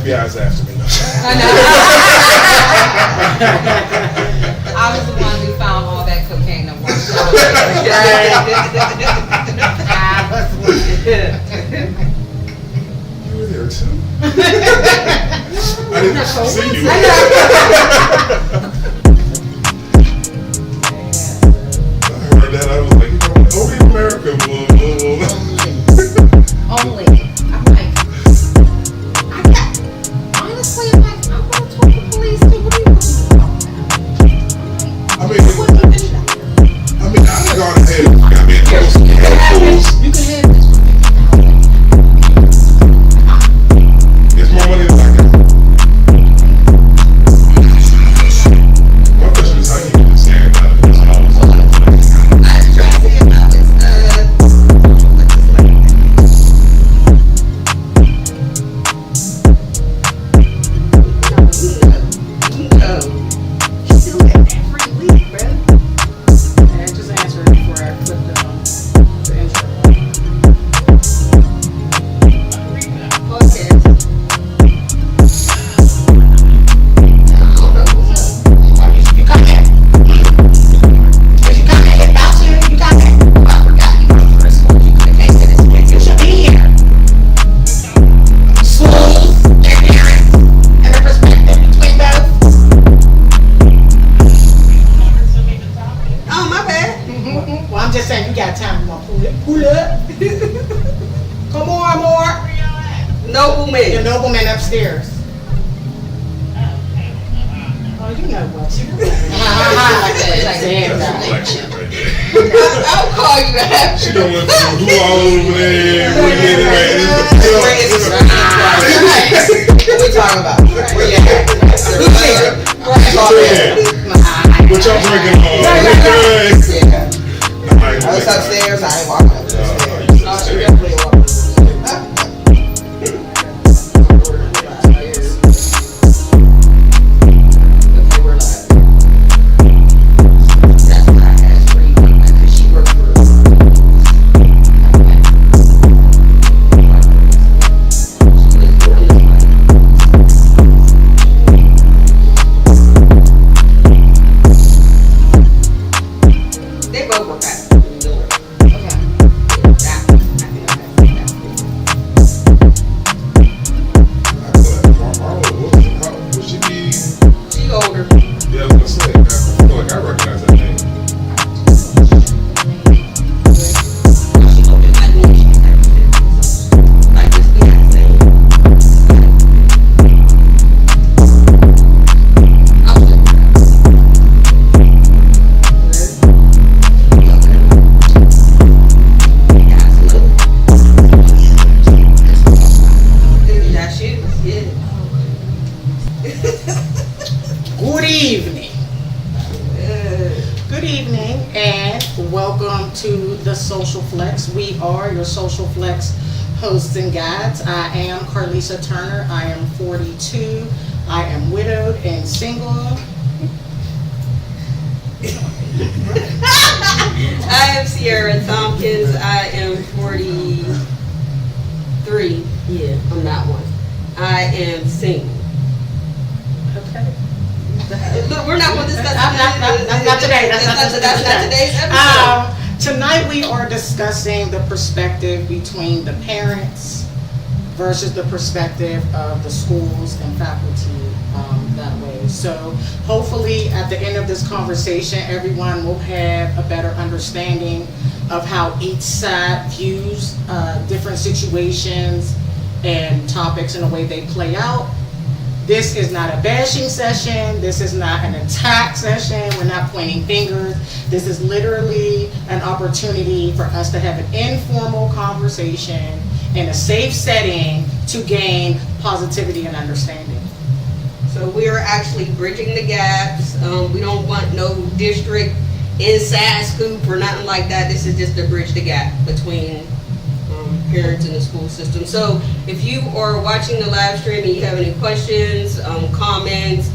FBI's after me. I was the one who found all that cocaine at one You were there too. I didn't see you. I heard that. I was like, only America will. Only. I'm like, honestly, I'm like, I'm gonna talk to the police. What do you want to talk about? I mean, I done gone ahead and got me in close. You can have it. It's more money than I got. My question is, how you get this hand out of this house? Just answer it before I click the intro. Oh, my bad. Well, I'm just saying, you got time. You want to pull up? Come on, more. Nobleman. The nobleman upstairs. Oh, you know what? You know Election right there. I'll call you after. She done went through who all over there. We get it right. What we talking about? Where you at? Who's here? What y'all drinking on? I was upstairs. I ain't walking up the stairs. you Oh, she said definitely walking upstairs. Okay, we're live. That's what I asked for you, because she worked for They both work at Okay. Would she be? She older. Yeah, I was gonna say. I feel like I recognize that name. she opened my new she's everything. Like this Beyonce. I'm still That's you. Yeah. Good evening. Good evening and welcome to the Social Flex. We are your Social Flex hosts and guides. I am Carlisa Turner. I am 42. I am widowed and single. I am Sierra Tompkins. I am 43. Yeah, I'm not one. I am single. Okay. Look, we're not going to discuss Not today. That's not today's episode. Tonight we are discussing the perspective between the parents versus the perspective of the schools and faculty that way. So hopefully at the end of this conversation, everyone will have a better understanding of how each side views different situations and topics and the way they play out. This is not a bashing session. This is not an attack session. We're not pointing fingers. This is literally an opportunity for us to have an informal conversation in a safe setting to gain positivity and understanding. So we are actually bridging the gaps. We don't want no district inside scoop or nothing like that. This is just to bridge the gap between parents in the school system. So if you are watching the live stream and you have any questions, comments,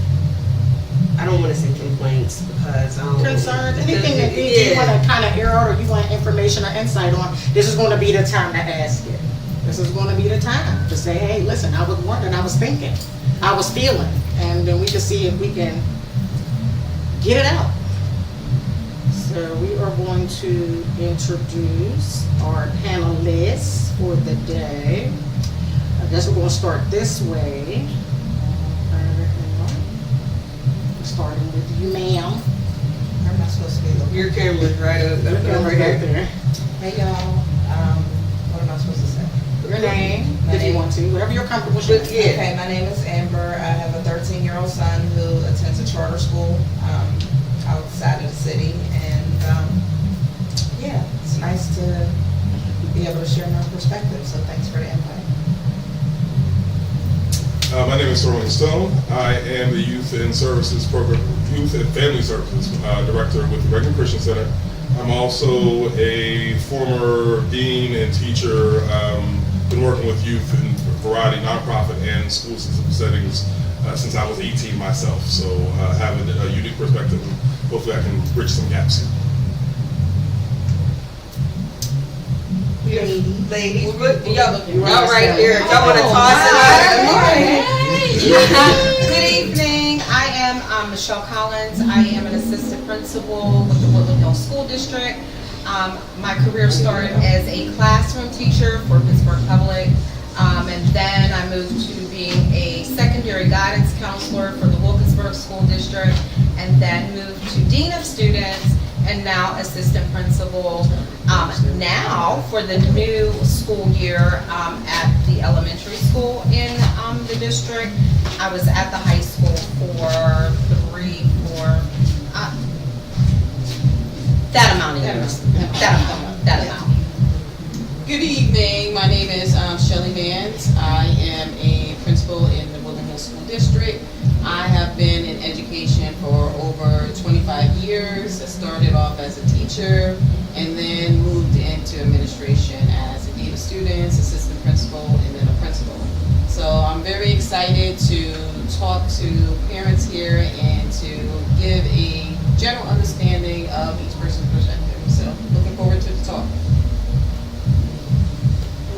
I don't want to say complaints because Concerns, anything that you want to kind of air out or you want information or insight on, this is going to be the time to ask it. this is gonna be the time to say, hey, listen, I was wondering, I was thinking, I was feeling, and then we can see if we can get it out. So we are going to introduce our panelists for the day. I guess we're gonna start this way. Starting with you, ma'am. Where am I supposed to be? Your camera's right up, Your camera's over right here. there. Hey y'all, what am I supposed to say? Your name, if you want to, whatever you're comfortable sharing. Yeah. Okay, my name is Amber. I have a 13-year-old son who attends a charter school outside of the city, and yeah, it's nice to be able to share my perspective. So thanks for the invite. My name is Sterling Stone. I am the Youth and Services Program, Youth and Family Services Director with the Reagan Christian Center. I'm also a former dean and teacher. Been working with youth in a variety of nonprofit and school system settings since I was 18 myself. So have a unique perspective. Hopefully I can bridge some gaps here. Ladies, look, y'all right here. Y'all want to toss it out? Good evening. I am Michelle Collins. I am an assistant principal with the Woodland Hills School District. My career started as a classroom teacher for Pittsburgh Public, and then I moved to being a secondary guidance counselor for the Wilkinsburg School District, and then moved to dean of students, and now assistant principal. Now for the new school year at the elementary school in the district. I was at the high school for that amount of years. That amount. Good evening. My name is Shelley Vance. I am a principal in the Woodland Hills School District. I have been in education for over 25 years. I started off as a teacher and then moved into administration as a dean of students, assistant principal, and then a principal. So I'm very excited to talk to parents here and to give a general understanding of each person's perspective. So looking forward to the talk.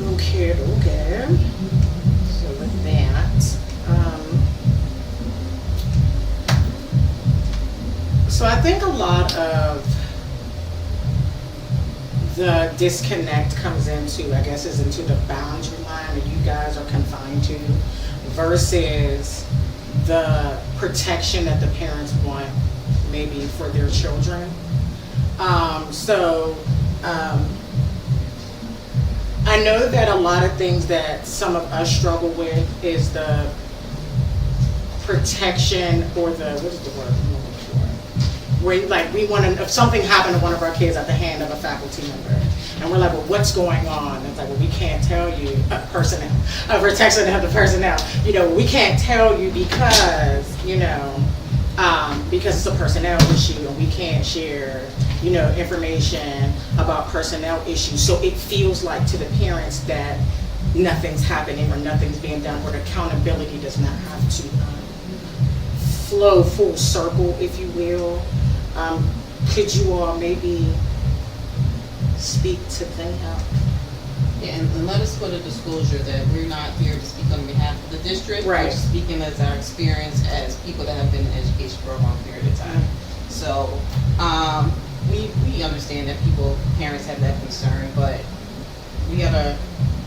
Okay. So with that, so I think a lot of the disconnect comes into, I guess, is into the boundary line that you guys are confined to versus the protection that the parents want maybe for their children. I know that a lot of things that some of us struggle with is the protection or the, what is the word I'm looking for? Where like we want to, if something happened to one of our kids at the hand of a faculty member, and we're like, well, what's going on? It's like, well, we can't tell you, personnel, protection of the personnel. You know, we can't tell you because, you know, because it's a personnel issue and we can't share, you know, information about personnel issues. So it feels like to the parents that nothing's happening or nothing's being done, or the accountability does not have to flow full circle, if you will. Could you all maybe speak to that? Yeah, and let us put a disclosure that we're not here to speak on behalf of the district. Right. We're speaking as our experience as people that have been in education for a long period of time. So we understand that parents have that concern, but we gotta,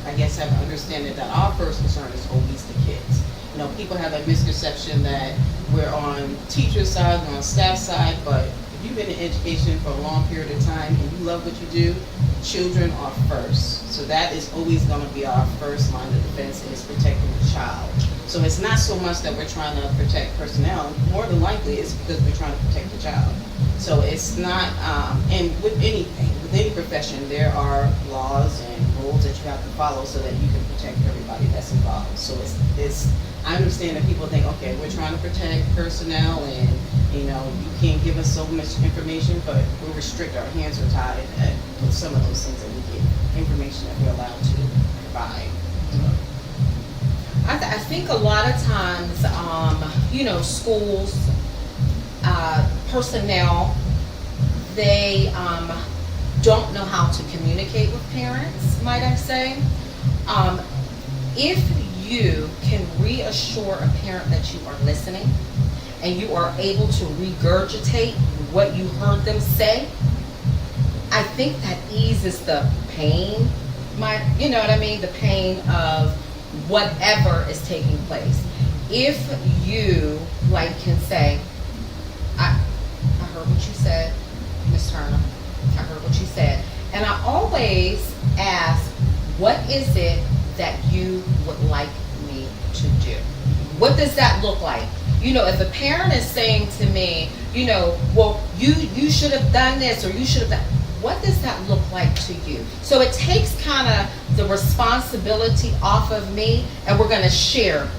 I guess, have an understanding that our first concern is always the kids. You know, people have that misconception that we're on teacher side, we're on staff side, but if you've been in education for a long period of time and you love what you do, children are first. So that is always going to be our first line of defense, is protecting the child. So it's not so much that we're trying to protect personnel. More than likely, it's because we're trying to protect the child. So it's not, and with anything, with any profession, there are laws and rules that you have to follow so that you can protect everybody that's involved. So it's I understand that people think, okay, we're trying to protect personnel and, you know, you can't give us so much information, but we restrict, our hands are tied with some of those things that we get, information that we're allowed to provide. I think a lot of times, you know, schools, personnel, they don't know how to communicate with parents, might I say. If you can reassure a parent that you are listening and you are able to regurgitate what you heard them say, I think that eases the pain, you know what I mean? The pain of whatever is taking place. If you, like, can say, I heard what you said, Ms. Turner. I heard what you said. And I always ask, what is it that you would like me to do? What does that look like? You know, if a parent is saying to me, you know, well, you should have done this or you should have done, what does that look like to you? So it takes kind of the responsibility off of me, and we're going to share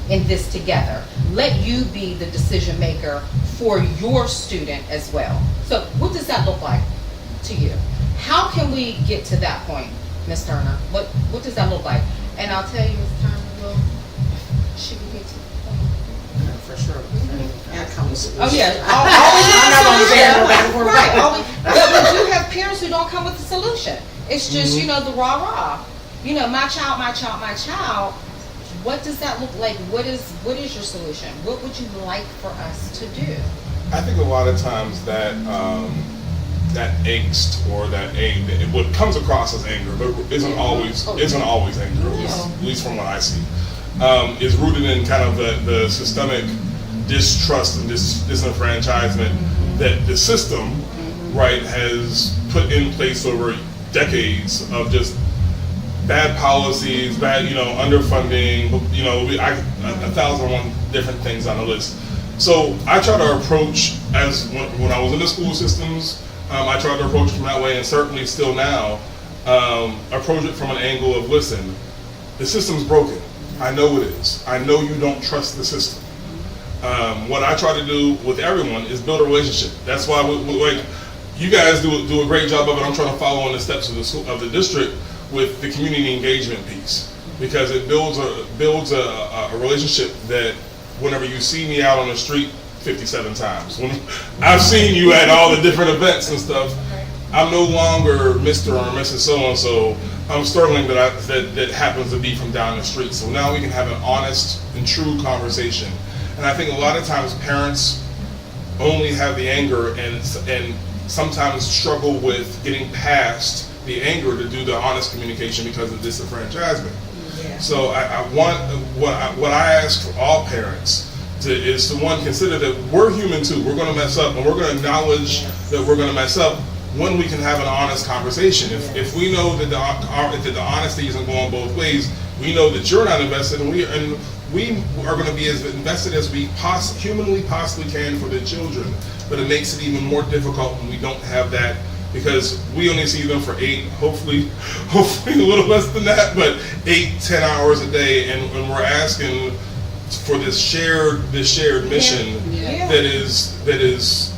in this together. Let you be the decision maker for your student as well. So what does that look like to you? How can we get to that point, Ms. Turner? What does that look like? And I'll tell you, Ms. Turner, she can get to the point. For sure. Oh, yeah. I'm not gonna say no back and forth. Right. But we do have parents who don't come with the solution. It's just, you know, the rah-rah. You know, my child, my child, my child. What does that look like? What is your solution? What would you like for us to do? I think a lot of times that that angst or that what comes across as anger, but isn't always anger, at least from what I see, is rooted in kind of the systemic distrust and disenfranchisement that the system, right, has put in place over decades of just bad policies, bad, you know, underfunding, you know, 1,001 different things on the list. So I try to approach, as when I was in the school systems, I tried to approach it from that way, and certainly still now, approach it from an angle of, listen, the system's broken. I know it is. I know you don't trust the system. What I try to do with everyone is build a relationship. That's why, like, you guys do a great job of it. I'm trying to follow in the steps of the school, of the district, with the community engagement piece, because it builds a relationship that whenever you see me out on the street 57 times, when I've seen you at all the different events and stuff, I'm no longer Mr. or Mrs. So-and-so. I'm Sterling that happens to be from down the street. So now we can have an honest and true conversation. And I think a lot of times parents only have the anger and sometimes struggle with getting past the anger to do the honest communication because of disenfranchisement. Yeah. So I want, what I ask for all parents is to, one, consider that we're human too. We're going to mess up, and we're going to acknowledge that we're going to mess up when we can have an honest conversation. If we know that the honesty isn't going both ways, we know that you're not invested, and we are going to be as invested as we humanly possibly can for the children. But it makes it even more difficult when we don't have that, because we only see them for 8, hopefully a little less than that, but 8-10 hours a day, and we're asking for this shared mission that is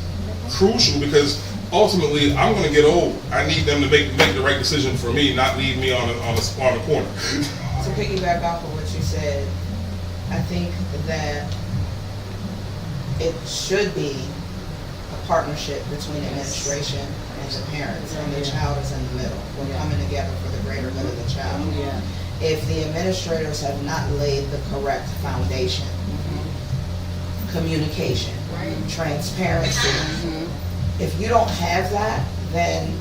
crucial, because ultimately I'm going to get old. I need them to make the right decision for me, not leave me on a corner. To piggyback off of what you said, I think that it should be a partnership between administration and the parents, and the child is in the middle. We're coming together for the greater good of the child. Yeah. If the administrators have not laid the correct foundation, communication, transparency, if you don't have that, then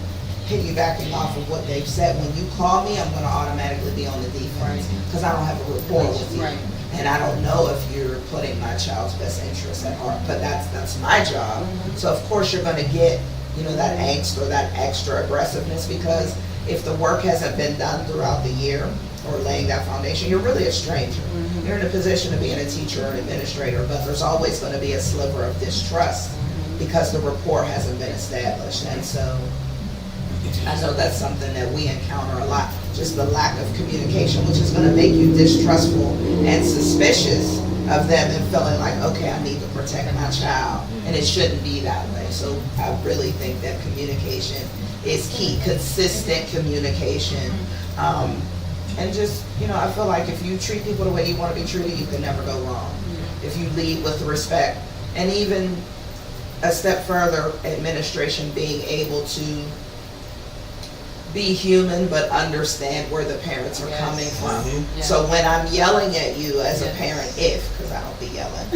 piggybacking off of what they've said, when you call me, I'm going to automatically be on the defense because I don't have a rapport with you. And I don't know if you're putting my child's best interests at heart, but that's my job. So of course you're going to get, that angst or that extra aggressiveness, because if the work hasn't been done throughout the year or laying that foundation, you're really a stranger. You're in a position of being a teacher or an administrator, but there's always going to be a sliver of distrust because the rapport hasn't been established. And so I know that's something that we encounter a lot, just the lack of communication, which is going to make you distrustful and suspicious of them and feeling like, okay, I need to protect my child, and it shouldn't be that way. So I really think that communication is key, consistent communication. And just, I feel like if you treat people the way you want to be treated, you can never go wrong. If you lead with respect, and even a step further, administration being able to be human, but understand where the parents are Yes. coming from. Mhm. Yeah. So when I'm yelling at you as a Yes. parent, because I don't be yelling,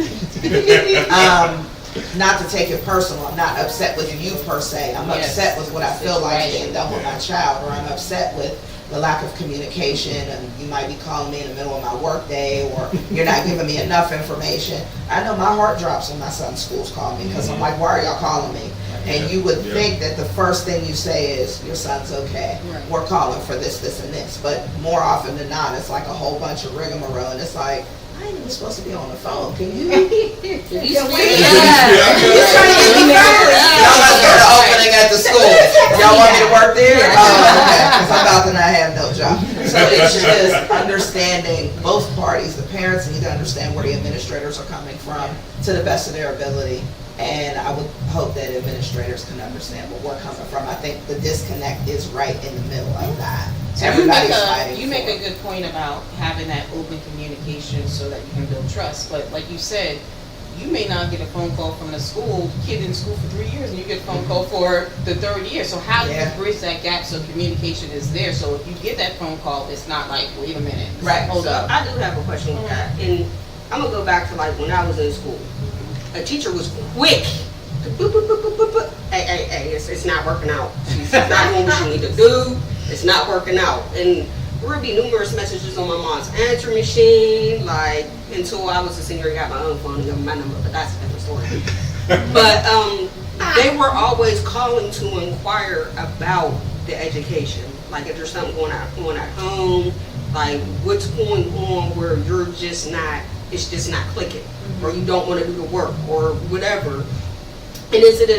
not to take it personal, I'm not upset with you per se. I'm Yes. upset with what I feel like Situation. being done with my child, or I'm upset with the lack of communication, and you might be calling me in the middle of my workday, or you're not giving me enough information. I know my heart drops when my son's schools call me, because I'm like, why are y'all calling me? And you would Yeah. think that the first thing you say is, your son's okay. Right. We're calling for this, this, and this. But more often than not, it's like a whole bunch of rigmarole, and it's like, I ain't even supposed to be on the phone. Can you? You Can we? Yeah. You're trying to get me fired. Y'all must get an opening at the school. Y'all want me to work there? Oh, okay, because I'm about to not have no job. So it's just understanding both parties. The parents need to understand where the administrators are coming from to the best of their ability. And I would hope that administrators can understand where we're coming from. I think the disconnect is right in the middle of that. So Everybody's fighting. you make for a it. good point about having that open communication so that you can build trust. But like you said, you may not get a phone call from the school, kid in school for 3 years, and you get a phone call for the third year. So how do you Yeah. bridge that gap so communication is there? So if you get that phone call, it's not like, wait a minute, Right. hold So up. I do have a question with that, and I'm gonna go back to like when I was in school. A teacher was quick. To boop, boop, boop, boop, boop, boop. Hey, it's not working out. She's not doing what she need to do. It's not working out. And there would be numerous messages on my mom's answer machine, like until I was a senior, I got my own phone and got my number, but that's a different story. But they were always calling to inquire about the education. Like if there's something going on at home, like what's going on where you're just not, it's just not clicking, or you don't want to do the work, or whatever. And is it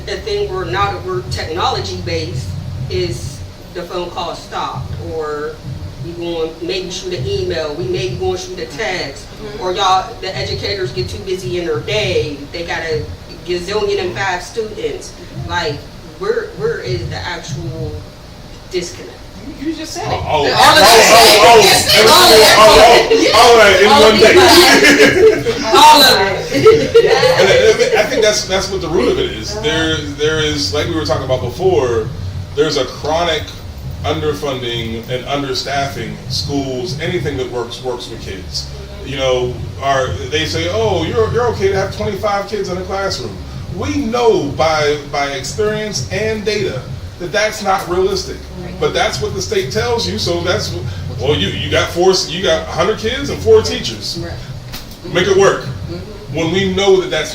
a thing where now that we're technology based, is the phone call stopped, or you going maybe shoot an email, we maybe going to shoot a text, or y'all, the educators get too busy in their day, they got a gazillion and 5 students. Like, where is the actual disconnect? You just said it. All of that in All one of day. All of it. And I think that's what the root of it is. There is, like we were talking about before, there's a chronic underfunding and understaffing schools, anything that works with kids. You know, they say, oh, you're okay to have 25 kids in a classroom. We know by experience and data that that's not realistic. But that's what the state tells you, so that's, well, you got 100 kids and 4 teachers. Make it work. When we know that that's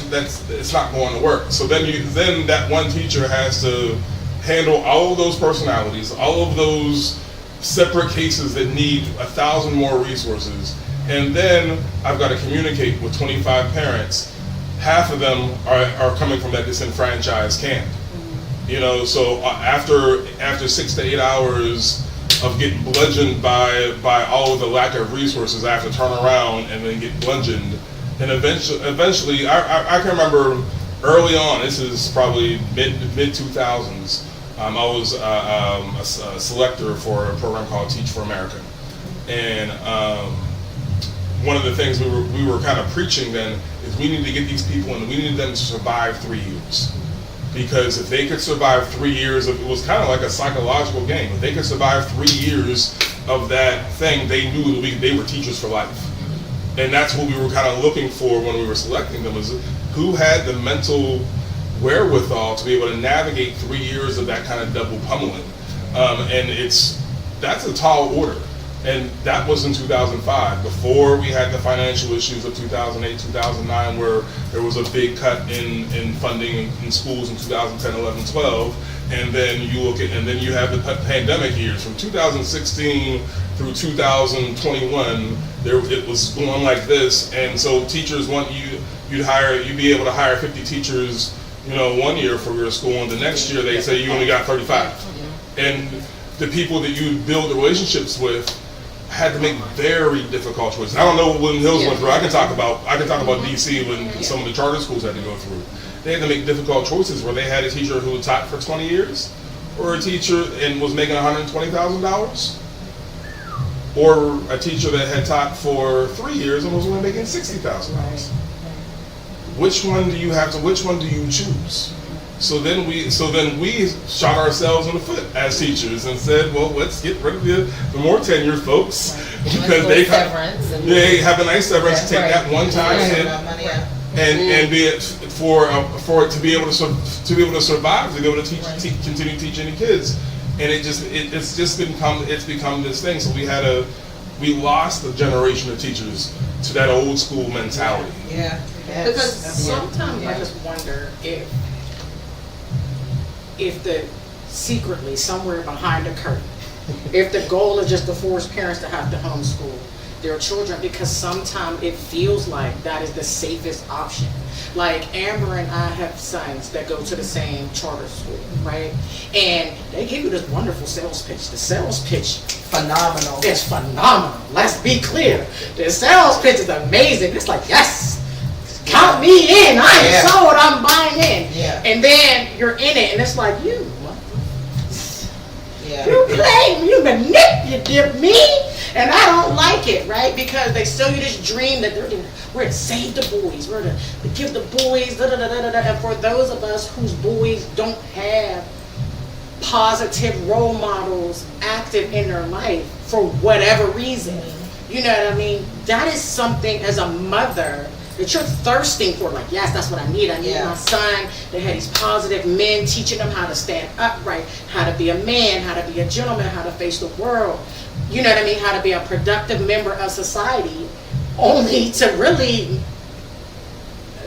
it's not going to work. So then that one teacher has to handle all of those personalities, all of those separate cases that need 1,000 more resources. And then I've got to communicate with 25 parents. Half of them are coming from that disenfranchised camp. You know, so after 6 to 8 hours of getting bludgeoned by all of the lack of resources, I have to turn around and then get bludgeoned. And eventually, I can remember early on. This is probably mid 2000s. I was a selector for a program called Teach for America, and one of the things we were kind of preaching then is we need to get these people and we need them to survive 3 years. Because if they could survive 3 years it was kind of like a psychological game. If they could survive 3 years of that thing, they knew that they were teachers for life. And that's what we were kind of looking for when we were selecting them, is who had the mental wherewithal to be able to navigate 3 years of that kind of double pummeling. And that's a tall order. And that was in 2005, before we had the financial issues of 2008, 2009, where there was a big cut in funding in schools in 2010, 11, 12. And then you have the pandemic years from 2016 through 2021. It was going like this, and so teachers want you'd be able to hire 50 teachers, 1 year for your school, and the next year they say you only got 35. And the people that you build the relationships with had to make very difficult choices. I don't know what Woodland Hills went through. I can talk about DC when some of the charter schools had to go through. They had to make difficult choices where they had a teacher who had taught for 20 years, or a teacher and was making $120,000, or a teacher that had taught for 3 years and was only making $60,000. Which one do you choose? So then we shot ourselves in the foot as teachers and said, well, let's get rid of the more tenured folks because they have a nice severance to take that one time hit and be it for it to be able to survive, to be able to continue teaching the kids. And it's become this thing. So we lost a generation of teachers to that old school mentality. Yeah. Because sometimes I just wonder if the secretly somewhere behind the curtain, if the goal is just to force parents to have to homeschool their children, because sometimes it feels like that is the safest option. Like Amber and I have sons that go to the same charter school, right? And they give you this wonderful sales pitch. The sales pitch Phenomenal. is phenomenal. Let's be clear. The sales pitch is amazing. It's like, yes, count me in. I am sold. I'm buying in. Yeah. And then you're in it, and it's like, you Yeah. played me, you manipulated me, and I don't like it, right? Because they sell you this dream that we're to save the boys, we're to give the boys, and for those of us whose boys don't have positive role models active in their life for whatever reason, you know what I mean? That is something as a mother that you're thirsting for. Like, yes, that's what I need. I need my son that had these positive men teaching them how to stand upright, how to be a man, how to be a gentleman, how to face the world. You know what I mean? How to be a productive member of society, only to really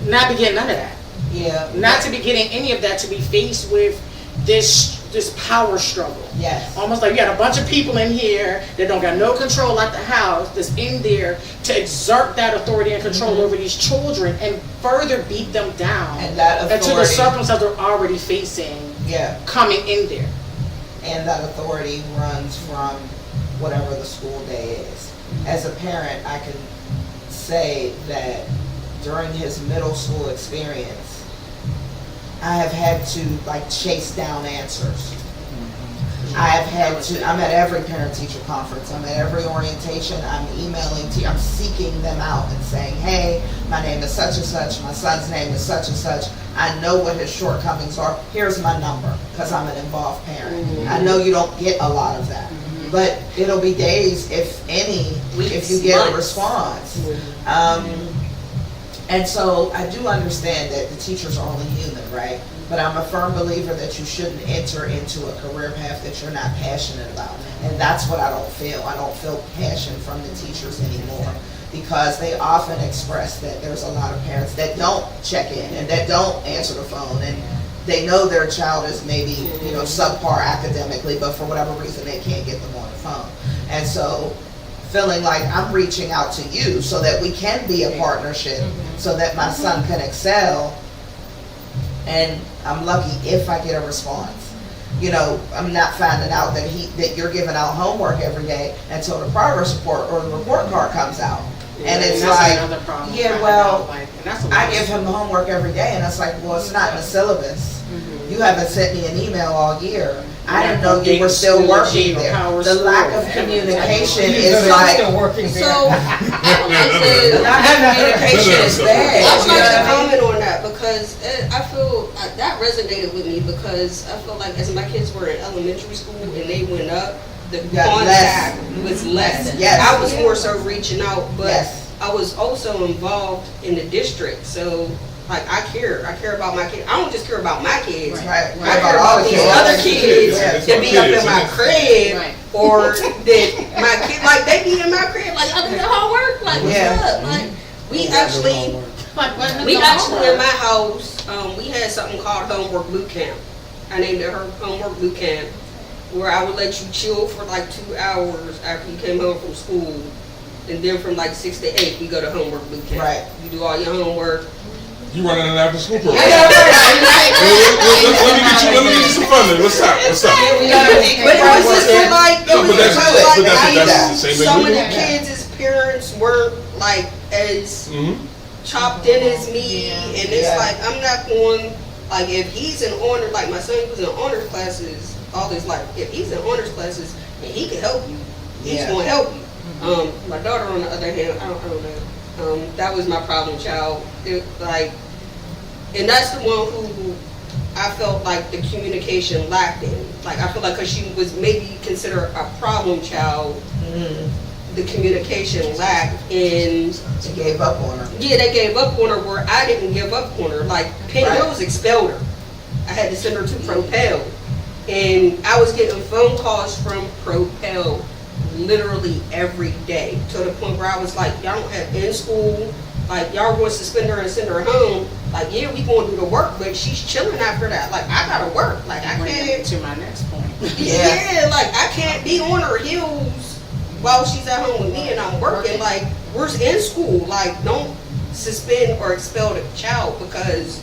not be getting none of that. Yeah. Not to be getting any of that, to be faced with this power struggle. Yes. Almost like you got a bunch of people in here that don't got no control at the house, that's in there to exert that authority and control over these children and further beat them down. And that authority. Until the circumstances they're already facing coming in there. And that authority runs from whatever the school day is. As a parent, I can say that during his middle school experience, I have had to chase down answers. I have had to, I'm at every parent-teacher conference, I'm at every orientation, I'm emailing, I'm seeking them out and saying, hey, my name is such and such, my son's name is such and such, I know what his shortcomings are, here's my number, because I'm an involved parent. I know you don't get a lot of that, but it'll be days, if any, if you get a response. And so I do understand that the teachers are only human, right? But I'm a firm believer that you shouldn't enter into a career path that you're not passionate about. And that's what I don't feel. I don't feel passion from the teachers anymore, because they often express that there's a lot of parents that don't check in and that don't answer the phone, and they know their child is maybe, subpar academically, but for whatever reason they can't get them on the phone. And so feeling like I'm reaching out to you so that we can be a partnership, so that my son can excel, and I'm lucky if I get a response. I'm not finding out that you're giving out homework every day until the progress report or the report card comes out. And it's like, I give him the homework every day, and it's like, well, it's not in the syllabus. You haven't sent me an email all year. I didn't know you were still working there. The lack of communication is like, So, the lack of communication is bad. I would like to comment on that, because I feel that resonated with me, because I feel like as my kids were in elementary school and they went up, the contact was less. Yes. I was more so reaching out, but Yes. I was also involved in the district, so I care about my kids. I don't just care about my kids. Right. I care about these other kids that be up in my crib, or that my kid, they be in my crib, I do the homework, what's up? We actually in my house, we had something called homework boot camp. I named it homework boot camp, where I would let you chill for 2 hours after you came home from school, and then from 6 to 8 we go to homework boot camp. Right. You do all your homework. You running an after school program. Let me get you some funding. What's up? But it was just that's the same thing some we of do. the kids' parents weren't as chopped in as me, and it's I'm not going, if he's in honor, my son was in honors classes all his life. If he's in honors classes and he can help you, he's going to help you. My daughter, on the other hand, I don't know. That was my problem child. And that's the one who I felt like the communication lacked in. Like, I feel like because she was maybe considered a problem child, the communication lacked in. She gave up on her. Yeah, they gave up on her where I didn't give up on her. Like, Penny Right. Rose expelled her. I had to send her to Propel. And I was getting phone calls from Propel literally every day, to the point where I was like, y'all don't have in school, like y'all going to suspend her and send her home. Like, yeah, we going to do the work, but she's chilling after that. Like, I gotta work. Like, I Bring it can't. to my next point. Yeah, like I can't be on her heels while she's at home with me and I'm working. Like, we're in school. Like, don't suspend or expel the child because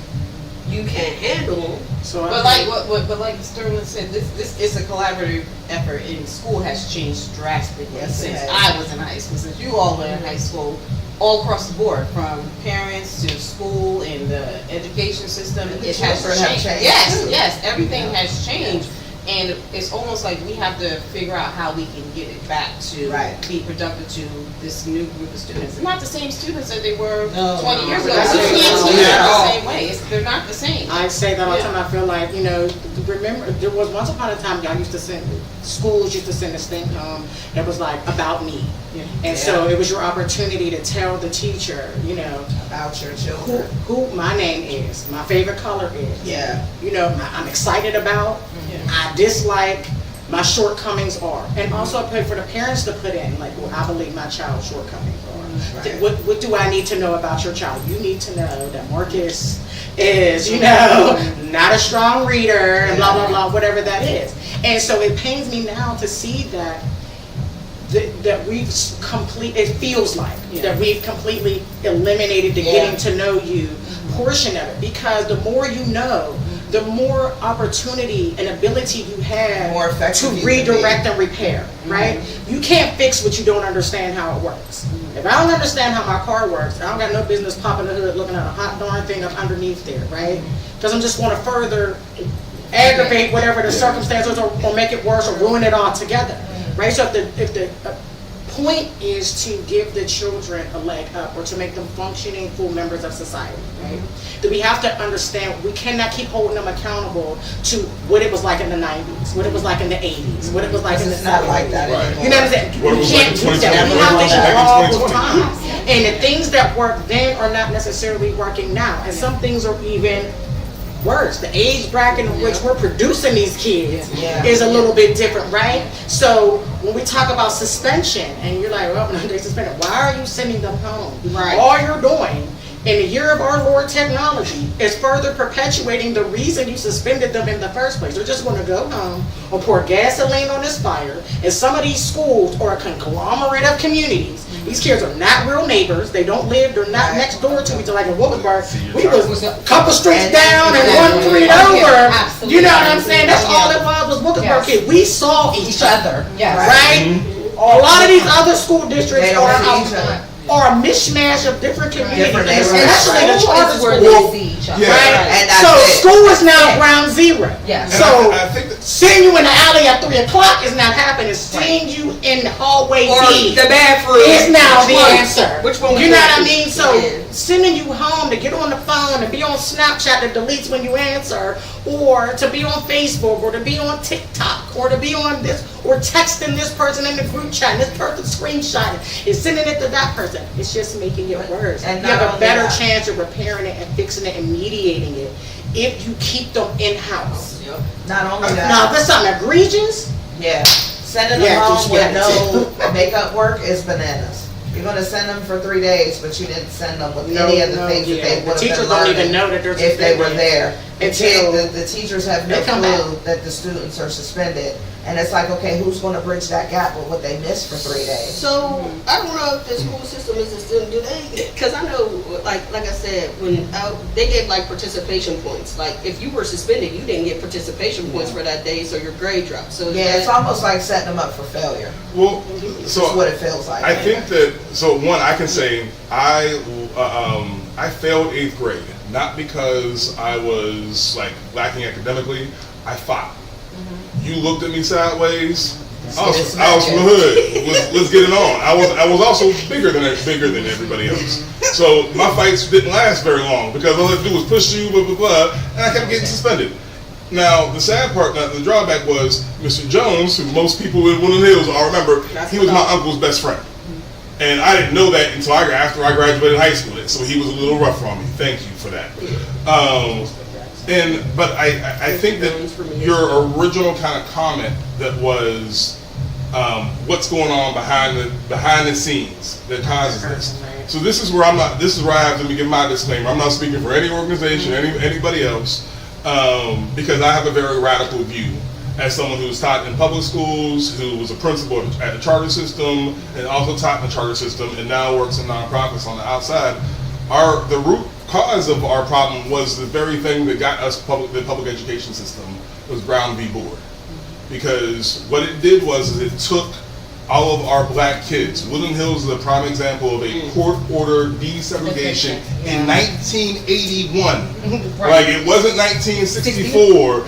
you can't handle them. So But like but like Sterling said, this is a collaborative effort, and school has changed drastically Yes, it since has. I was in high school, since you all were in high school, all across the board, from parents to school and the education system. And the It has children have changed. changed, Yes, too. yes, everything has changed. And it's almost like we have to figure out how we can get it back to Right. be productive to this new group of students. Not the same students that they were No, 20 years ago. that's We it. can't teach Yeah. them the same way. They're not the same. I say that all the time. I feel like, remember, there was once upon a time y'all used to schools used to send this thing home that was like, about me. And so it was your opportunity to tell the teacher, About your who, children. who my name is, my favorite color is. Yeah. I'm excited about, I dislike, my shortcomings are. And also I pray for the parents to put in, like, what I believe my child's shortcomings are. Right. What do I need to know about your child? You need to know that Marcus is, not a strong reader, and blah, blah, blah, whatever that is. And so it pains me now to see that we've it feels like that we've completely eliminated the getting to know you portion of it, because the more you know, the more opportunity and ability you have More effective to you can redirect and repair, right? You can't fix what you don't understand how it works. If I don't understand how my car works, I don't got no business popping the hood looking at a hot darn thing up underneath there, right? Because I'm just going to further aggravate whatever the circumstances or make it worse or ruin it all together, right? So if the point is to give the children a leg up or to make them functioning full members of society, right? That we have to understand we cannot keep holding them accountable to what it was like in the 90s, what it was like in the 80s, what it was like in the 70s. It's not like that Right. anymore. You know what I'm saying? What it We was can't like in do that. We 2020, have to back in evolve with 2020. times. And the things that work then are not necessarily working now. And some things are even worse. The age bracket in which we're producing these kids Yeah. is a little bit different, right? So when we talk about suspension, and you're like, well, they're suspended, why are you sending them home? Right. All you're doing in the year of our Lord technology is further perpetuating the reason you suspended them in the first place. They're just going to go home or pour gasoline on this fire. And some of these schools are a conglomerate of communities. These kids are not real neighbors. They don't live, they're not next door to each other. Like in Williamsburg, we was a couple streets down and one street over. Absolutely. You know what I'm saying? That's all it was Williamsburg kids. We saw each other. Yes. Right? A lot of these other school districts They don't are see each other. are a mishmash of different communities, Different and neighborhoods. especially the charter Is where schools. they see each other. Yeah. Right? And that's So it. school is now ground zero. Yes. And So I think that seeing you in the alley at 3 o'clock is not happening. Seeing you in the hallway Or D the bathroom is now the Which one? answer. Which one? You know what I mean? So Yeah. sending you home to get on the phone and be on Snapchat that deletes when you answer, or to be on Facebook, or to be on TikTok, or to be on this, or texting this person in the group chat, and this person screenshotting and sending it to that person. It's just making it worse. And You have not a only better that. chance of repairing it and fixing it and mediating it if you keep them in-house. Not only that. Now, if there's something egregious, Yeah, sending them Yeah, home just with get no makeup work is bananas. You're gonna send them for 3 days, but you didn't send them with No, any of the no, things yeah. that they The would have teachers been don't even learning know that they're if they were suspended there. until The teachers have no they come clue back. that the students are suspended, and it's like, okay, who's gonna bridge that gap with what they missed for 3 days? So I don't know if the school system is still do they, because I know, like I said, when they gave like participation points. Like if you were suspended, you didn't get participation points for that day, so your grade dropped. So Yeah, it's almost like setting them up for failure. well, That's so what it feels like. I think that one I can say I failed 8th grade, not because I was like lacking academically. I fought. You looked at me sideways, I was from the hood. Let's get it on. I was also bigger than everybody else. So my fights didn't last very long because all I had to do was push you, blah blah blah, and I kept getting suspended. Now the sad part, the drawback was Mr. Jones, who most people in Woodland Hills all remember, he was my uncle's best friend, and I didn't know that until after I graduated high school. So he was a little rough on me. Thank you for that. But I think that your original kind of comment that was what's going on behind the scenes that causes this. So this is where I have to give my disclaimer. I'm not speaking for any organization, anybody else, because I have a very radical view as someone who was taught in public schools, who was a principal at a charter system, and also taught in the charter system, and now works in nonprofits on the outside. The root cause of our problem was the very thing that got us the public education system was Brown v. Board. Because what it did was it took all of our black kids. Woodland Hills is a prime example of a court-ordered desegregation in 1981. Like, it wasn't 1964.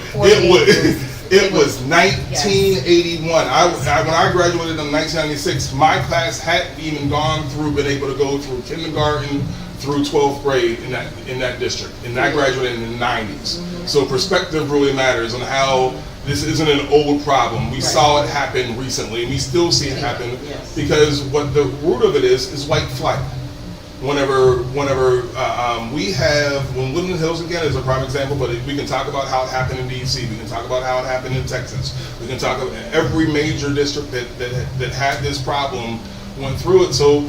It was 1981. When I graduated in 1996, my class hadn't even been able to go through kindergarten through 12th grade in that district, and I graduated in the 90s. So perspective really matters on how this isn't an old problem. We saw it happen recently, and we still see it happen because what the root of it is white flight. Whenever Woodland Hills again is a prime example, but we can talk about how it happened in DC. We can talk about how it happened in Texas. We can talk about every major district that had this problem went through it. So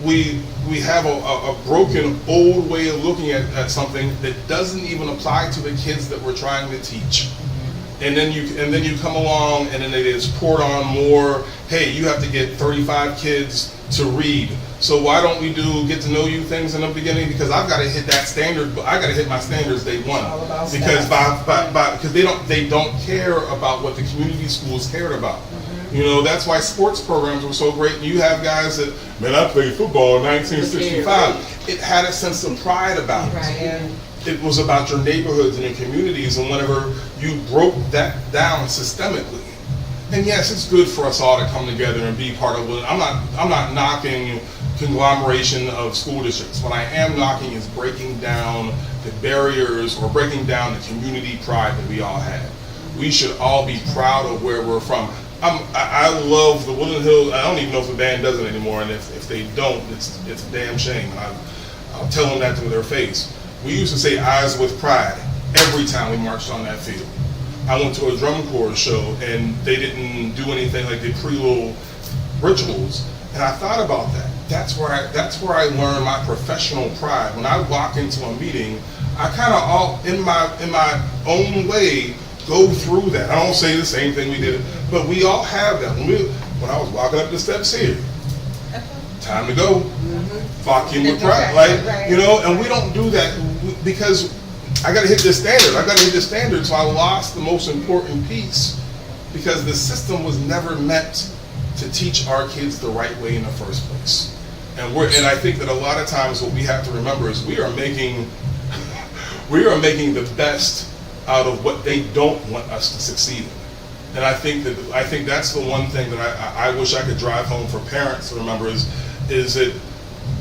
we have a broken old way of looking at something that doesn't even apply to the kids that we're trying to teach. And then you come along and then it is poured on more, hey, you have to get 35 kids to read. So why don't we do get to know you things in the beginning? Because I've got to hit that standard, but I got to hit my standards day one. Because because they don't care about what the community schools cared about. You know, that's why sports programs were so great. You have guys that, man, I played football in 1965. It had a sense of pride about it. It was about your neighborhoods and your communities, and whenever you broke that down systemically, and yes, it's good for us all to come together and be part of it. I'm not knocking conglomeration of school districts. What I am knocking is breaking down the barriers or breaking down the community pride that we all have. We should all be proud of where we're from. I love the Woodland Hills. I don't even know if the band does it anymore, and if they don't, it's a damn shame. And I'll tell them that to their face. We used to say "Eyes with Pride" every time we marched on that field. I went to a drum corps show, and they didn't do anything like the pre-little rituals, and I thought about that. That's where I learned my professional pride. When I walk into a meeting, I kind of all in my own way go through that. I don't say the same thing we did, but we all have that. When I was walking up the steps here, time to go. Walk in with pride, like, you know, and we don't do that because I got to hit this standard. So I lost the most important piece because the system was never meant to teach our kids the right way in the first place. And I think that a lot of times what we have to remember is we are making the best out of what they don't want us to succeed in. And I think that's the one thing that I wish I could drive home for parents to remember is that,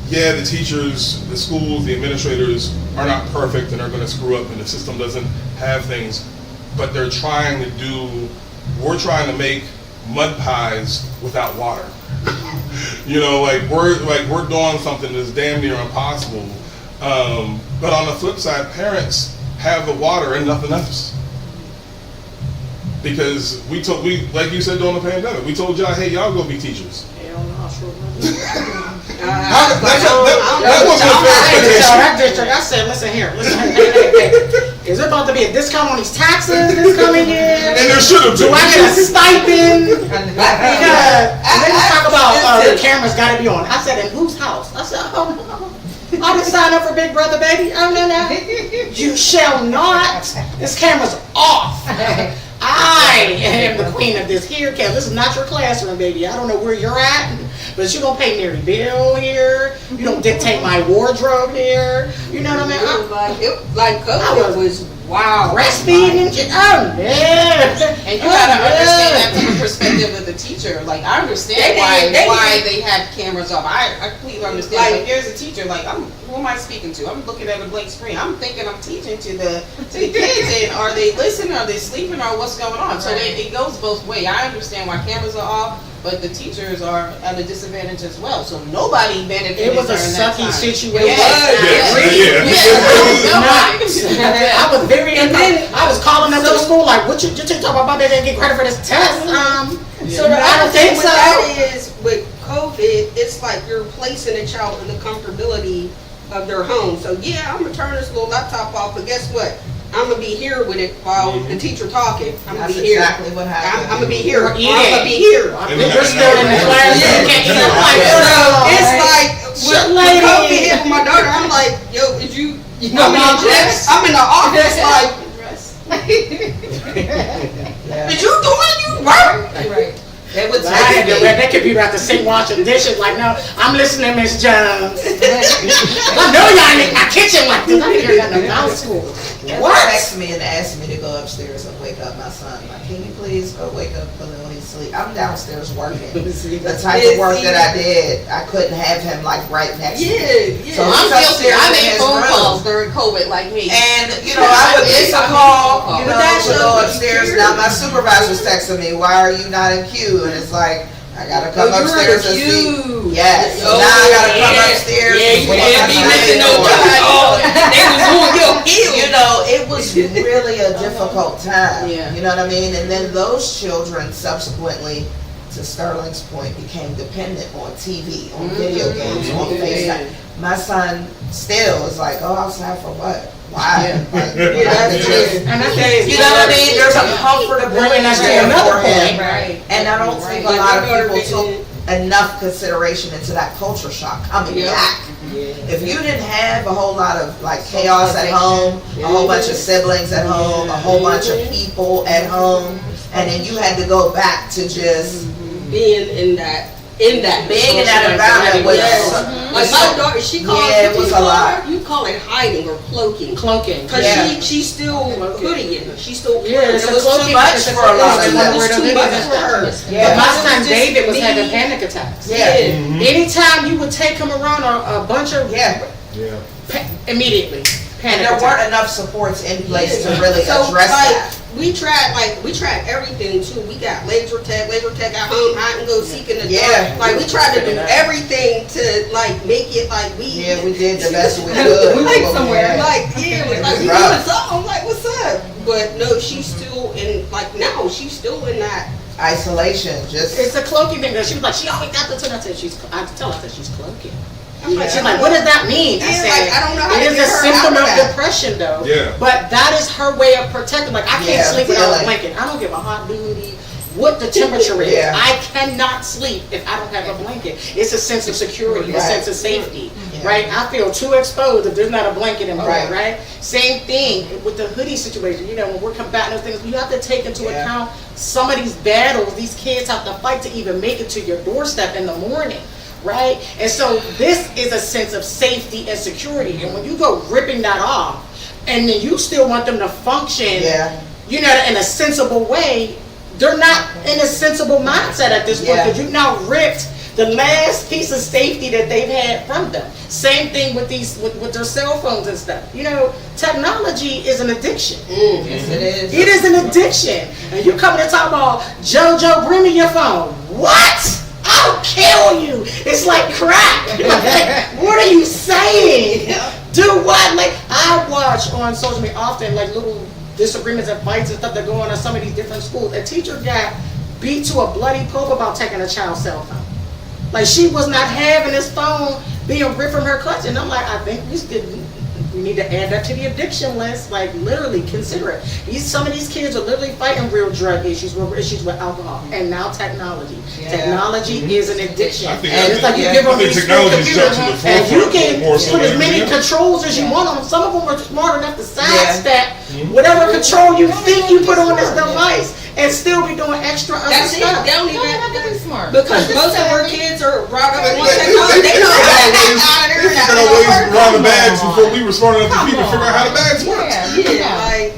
yeah, the teachers, the schools, the administrators are not perfect and are going to screw up and the system doesn't have things, but we're trying to make mud pies without water. You know, we're doing something that's damn near impossible. But on the flip side, parents have the water and nothing else. Because we like you said during the pandemic, we told y'all, hey, y'all go be teachers. Hell no, I sure That wasn't a fair expectation. that district, I said, listen here, hey. Is it about to be a discount on these taxes this coming year? And there should have been. Do I get a stipend? Because they just talk about the camera's got to be on. I said, in whose house? I said, oh no. I didn't sign up for Big Brother, baby. Oh no. You shall not. This camera's off. I am the queen of this here, Kev. This is not your classroom, baby. I don't know where you're at, but you don't pay near the bill here. You don't dictate my wardrobe here. You know what I mean? Like COVID was wow, breastfeeding, oh, yeah. And you gotta understand that from the perspective of the teacher. Like, I understand why they have cameras off. I completely understand. Like, there's a teacher, like, who am I speaking to? I'm looking at a blank screen. I'm thinking I'm teaching to the kids, and are they listening? Are they sleeping? Or what's going on? So it goes both ways. I understand why cameras are off, but the teachers are at a disadvantage as well. So nobody benefited. It was a during that sucky time. situation. Yeah. I was very I was calling them to the school like, what you talking about? They didn't get credit for this test. So the I don't other thing think with so. that is, with COVID, it's like you're placing a child in the comfortability of their home. So yeah, I'm gonna turn this little laptop off, but guess what? I'm gonna be here with it while the teacher talking. I'm gonna That's be here. exactly what happened. I'm gonna be here. Or I'm eating. gonna be here. You're still in the class. You can't eat your It's like Shut when lady. COVID hit with my daughter, I'm like, yo, is you? know my I'm in the office like, Yeah. did you doing you work? Right. They would I had to take read that computer out the sink washing dishes. Like, no, I'm listening, Miss Jones. I know y'all in my kitchen like this. I didn't hear nothing about school. They What? text me and ask me to go upstairs and wake up my son. Like, can you please go wake up Khalil? He's asleep. I'm downstairs working. The type of work that I did, I couldn't have him like right next to me. Yeah, So yeah. I'm he's guilty. upstairs I in made his phone room. calls during COVID, like me. And, you know, I would It's pick a a call, phone you call. know, But that to shows go that you upstairs. care. Now, my supervisor's texting me, why are you not in queue? And it's like, I gotta come Oh, you're in upstairs the and see. queue. Yes, so Oh, now I gotta come yeah. upstairs. Yeah, and you look can't at be my missing no door. time. Oh, they was on your heel. You know, it was really a difficult time. Yeah. You know what I mean? And then those children subsequently, to Sterling's point, became dependent on TV, on video games, on FaceTime. My son still is like, go outside for what? Why? Like, that's just- And I say, you know what I mean? There's a comfortability Bringing us to there another for him. point. Right. And I don't think a Like, lot of my daughter people didn't- took enough consideration into that culture shock coming Yeah. back. If you didn't have a whole lot of like chaos at home, a whole bunch of siblings at home, a whole bunch of people at home, and then you had to go back to just Being in that being in that environment was Yes. Like my so- daughter, she calls Yeah, it was a lot. You call it hiding or cloaking. cloaking. Cause Yeah. she's still hoodieing. She's still Yeah, it's It a was too cloaking. much It's a for a lot of cloaking. them. It was too much for her. But Yeah. my It son was just David was me. having panic attacks. Yeah. Anytime you would take him around a bunch of Yeah. immediately And panic there weren't attacks. enough supports in place to really So, address like, that. we tried everything too. We got laser tag at home, hide and go seek in the Yeah. dark. Like we tried to do everything to like make it like we Yeah, we did the best we could. We with went what we somewhere. had. Like, yeah, It like was we rough. doing something. I'm like, what's up? But no, she's still in like now she's still in that. Isolation, just It's a cloaking thing. She was like, she always got the turn. I said, I tell her that she's cloaking. I'm like, She's like, what does that mean? I Yeah, said, like, I don't know how to it is get a her symptom out of of that. depression, though. Yeah. But that is her way of protecting. Like, I can't Yeah, sleep without a feeling. blanket. I don't give a hot duty what the temperature is. Yeah. I cannot sleep if I don't have a blanket. It's a sense of security, a Right. sense of safety, Yeah. right? I feel too exposed if there's not a blanket in Right. bed, right? Same thing with the hoodie situation. You know, when we're combating those things, you have to take into Yeah. account some of these battles these kids have to fight to even make it to your doorstep in the morning. Right? And so this is a sense of safety and security. And when you go ripping that off, and then you still want them to function, Yeah. you know, in a sensible way, they're not in a sensible mindset at this point Yeah. because you've now ripped the last piece of safety that they've had from them. Same thing with with their cell phones and stuff. You know, technology is an addiction. Yes, it is. It is an addiction. And you come to talk about, JoJo, bring me your phone. What? I'll kill you. It's like crack. Like, what are you saying? Do what? Like, I watch on social media often, like, little disagreements and fights and stuff that go on in some of these different schools. A teacher got beat to a bloody pulp about taking a child's cell phone. Like, she was not having this phone being ripped from her clutch. And I'm like, I think we need to add that to the addiction list. Like, literally consider it. Some of these kids are literally fighting real drug issues, real issues with alcohol, and now technology. Yeah. Technology is an addiction. I think- And it's like you yeah. give them I think these technology's computers, jumped to the and you forefront can more so put as than many ever. controls as you want on them. Some of them are smart enough to sidestep whatever control you think you put on this device, and still be doing extra other That's it. stuff. They don't You don't have to be even smart. because most of our kids are brought up in one technology. They know how to get out of there. We figured out ways around the bags before we were smart enough to even figure out how the bags work. Yeah, Yeah, like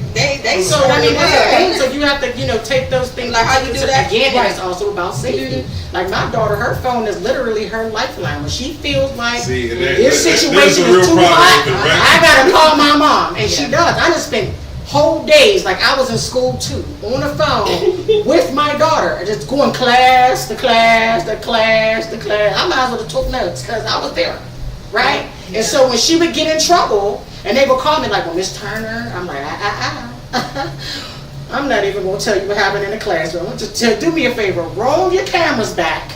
I mean, that's the Yeah. thing, so you have to, take those things. Like, how you do that? Again, Right. it's also about safety. Like my daughter, her phone is literally her lifeline. When she feels like See, and this there's a situation real is too problem hot, with it, right? I gotta call my mom, and she does. I just spend whole days, like I was in school too, on the phone with my daughter, just going class to class to class to class. I might as well have took notes because I was there, right? And so when she would get in trouble, and they would call me like, well, Miss Turner, I'm like, I'm not even gonna tell you what happened in the classroom. Just do me a favor, roll your cameras back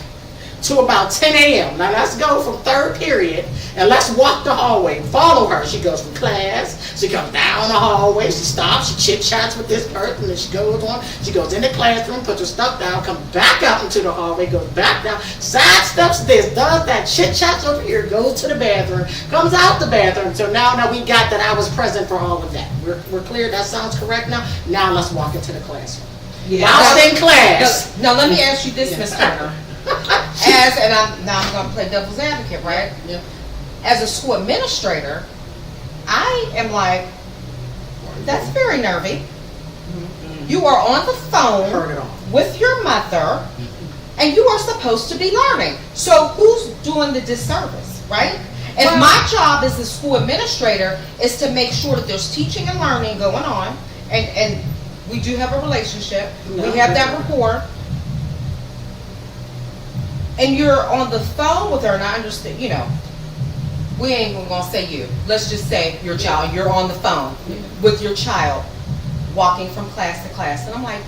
to about 10 a.m. Now let's go from third period and let's walk the hallway. Follow her. She goes from class, she comes down the hallway, she stops, she chit chats with this person, and she goes on. She goes in the classroom, puts her stuff down, comes back out into the hallway, goes back down, sidesteps this, does that, chit chats over here, goes to the bathroom, comes out the bathroom. So now we got that I was present for all of that. We're clear. That sounds correct now. Now let's walk into the classroom. Whilst in class. Now, let me ask you this, Ms. Turner. I'm gonna play devil's advocate, right? Yeah. As a school administrator, I am like, that's very nervy. You are on the phone Turn it off. with your mother, and you are supposed to be learning. So who's doing the disservice, right? And Well- my job as the school administrator is to make sure that there's teaching and learning going on, and we do have a relationship. No, We have that no. rapport. And you're on the phone with her, and I understand, we ain't even gonna say you. Let's just say your child, you're on the phone with your child, walking from class to class. And I'm like,